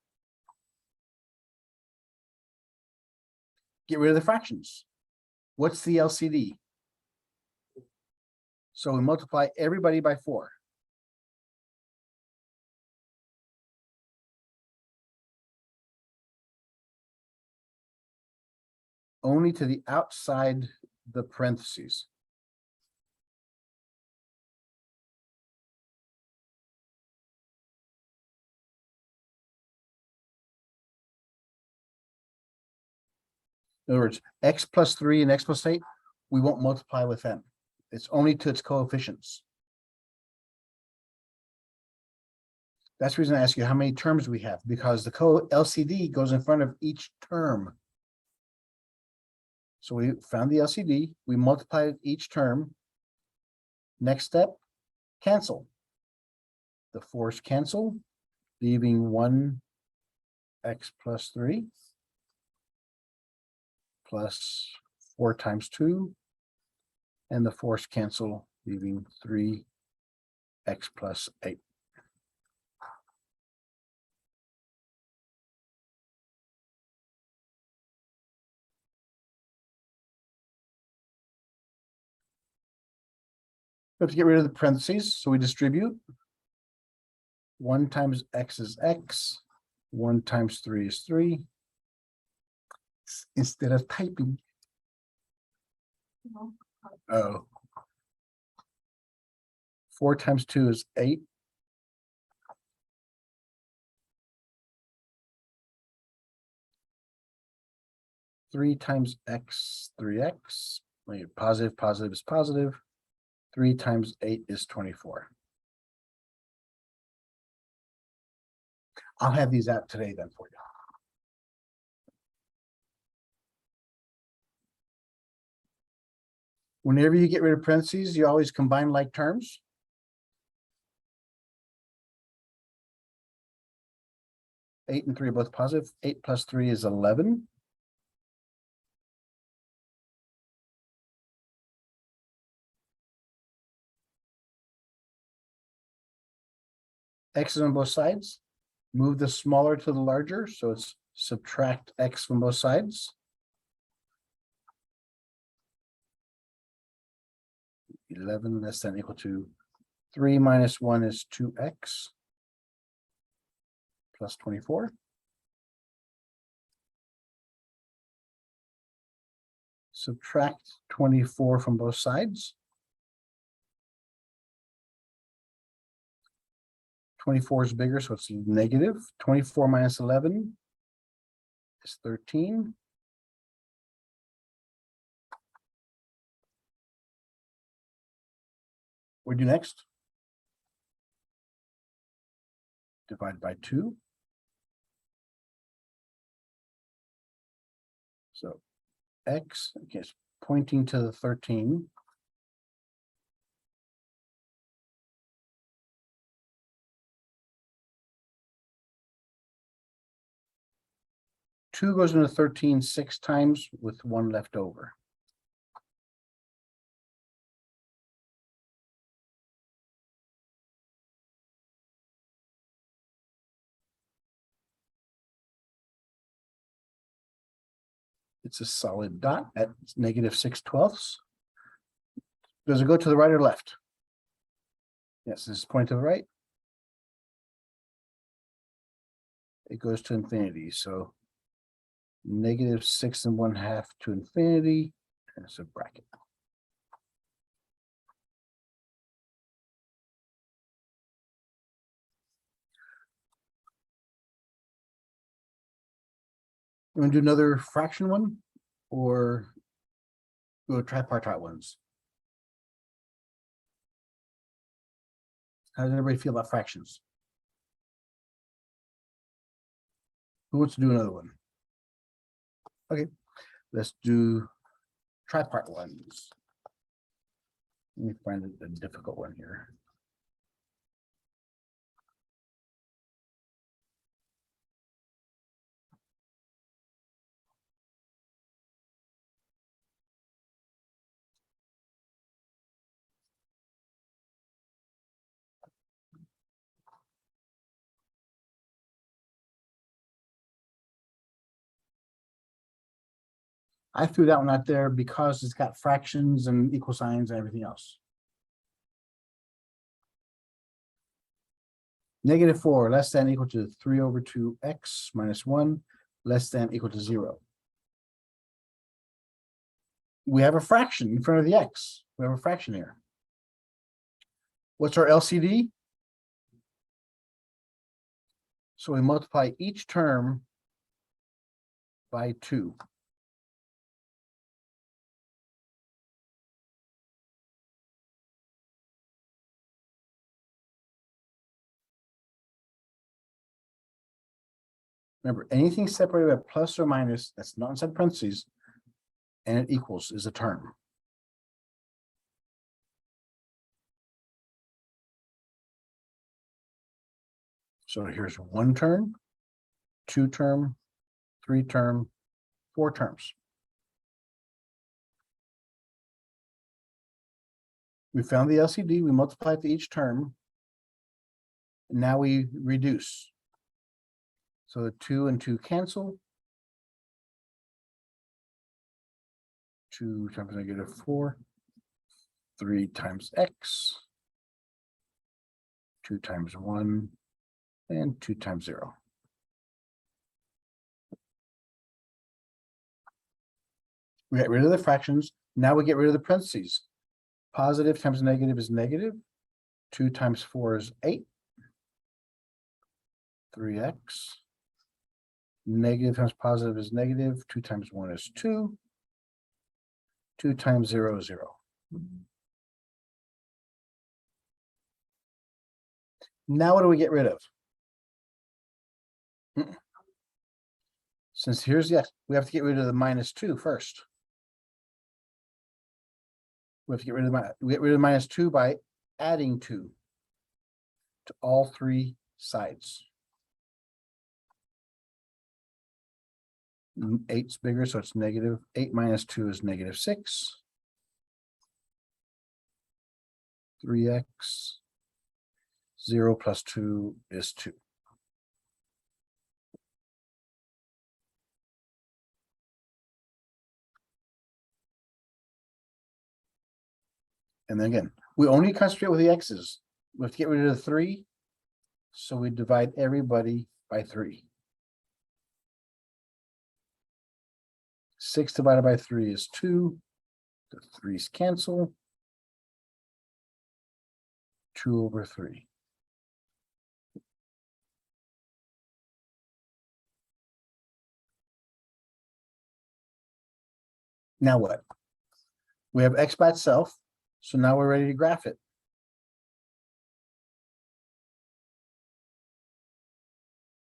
Get rid of the fractions. What's the LCD? So we multiply everybody by 4. Only to the outside the parentheses. In other words, x plus 3 and x plus 8, we won't multiply with them. It's only to its coefficients. That's the reason I ask you how many terms we have, because the LCD goes in front of each term. So we found the LCD, we multiplied each term. Next step, cancel. The 4's cancel, leaving 1 x plus 3 plus 4 times 2, and the 4's cancel, leaving 3 x plus 8. We have to get rid of the parentheses, so we distribute. 1 times x is x, 1 times 3 is 3. Instead of typing. Oh. 4 times 2 is 8. Three times x, 3x. Positive, positive is positive. 3 times 8 is 24. I'll have these out today then for you. Whenever you get rid of parentheses, you always combine like terms. Eight and 3 are both positive. 8 plus 3 is 11. X is on both sides. Move the smaller to the larger, so it's subtract x from both sides. 11 less than equal to 3 minus 1 is 2x plus 24. Subtract 24 from both sides. 24 is bigger, so it's negative. 24 minus 11 is 13. What do we do next? Divide by 2. So x, okay, it's pointing to the 13. Two goes into 13 6 times with 1 left over. It's a solid dot at -6/12. Does it go to the right or left? Yes, this is point to the right. It goes to infinity. So -6 1/2 to infinity. And it's a bracket. You want to do another fraction one or go tripartite ones? How does everybody feel about fractions? Who wants to do another one? Okay, let's do tripart ones. Let me find a difficult one here. I threw that one out there because it's got fractions and equal signs and everything else. -4 less than equal to 3/2x minus 1 less than equal to 0. We have a fraction in front of the x. We have a fraction here. What's our LCD? So we multiply each term by 2. Remember, anything separated by plus or minus that's not inside parentheses and it equals is a term. So here's 1 term, 2 term, 3 term, 4 terms. We found the LCD, we multiply it to each term. And now we reduce. So the 2 and 2 cancel. 2 times -4, 3 times x, 2 times 1, and 2 times 0. We get rid of the fractions. Now we get rid of the parentheses. Positive times negative is negative. 2 times 4 is 8. 3x. Negative times positive is negative. 2 times 1 is 2. 2 times 0 is 0. Now what do we get rid of? Since here's the x, we have to get rid of the -2 first. We have to get rid of -2 by adding 2 to all 3 sides. 8's bigger, so it's negative. 8 minus 2 is -6. 3x. 0 plus 2 is 2. And then again, we only concentrate with the x's. We have to get rid of the 3. So we divide everybody by 3. 6 divided by 3 is 2. The 3's cancel. 2/3. Now what? We have x by itself. So now we're ready to graph it.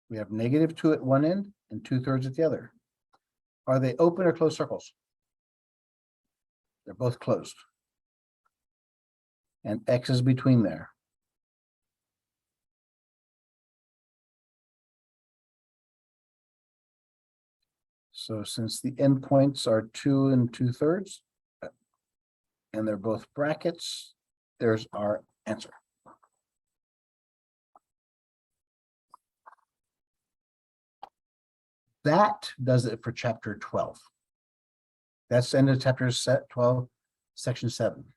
We have -2 at one end and 2/3 at the other. Are they open or closed circles? They're both closed. And X is between there. So since the endpoints are 2 and 2/3, and they're both brackets, there's our answer. That does it for chapter 12. That's the end of chapter 12, section 7.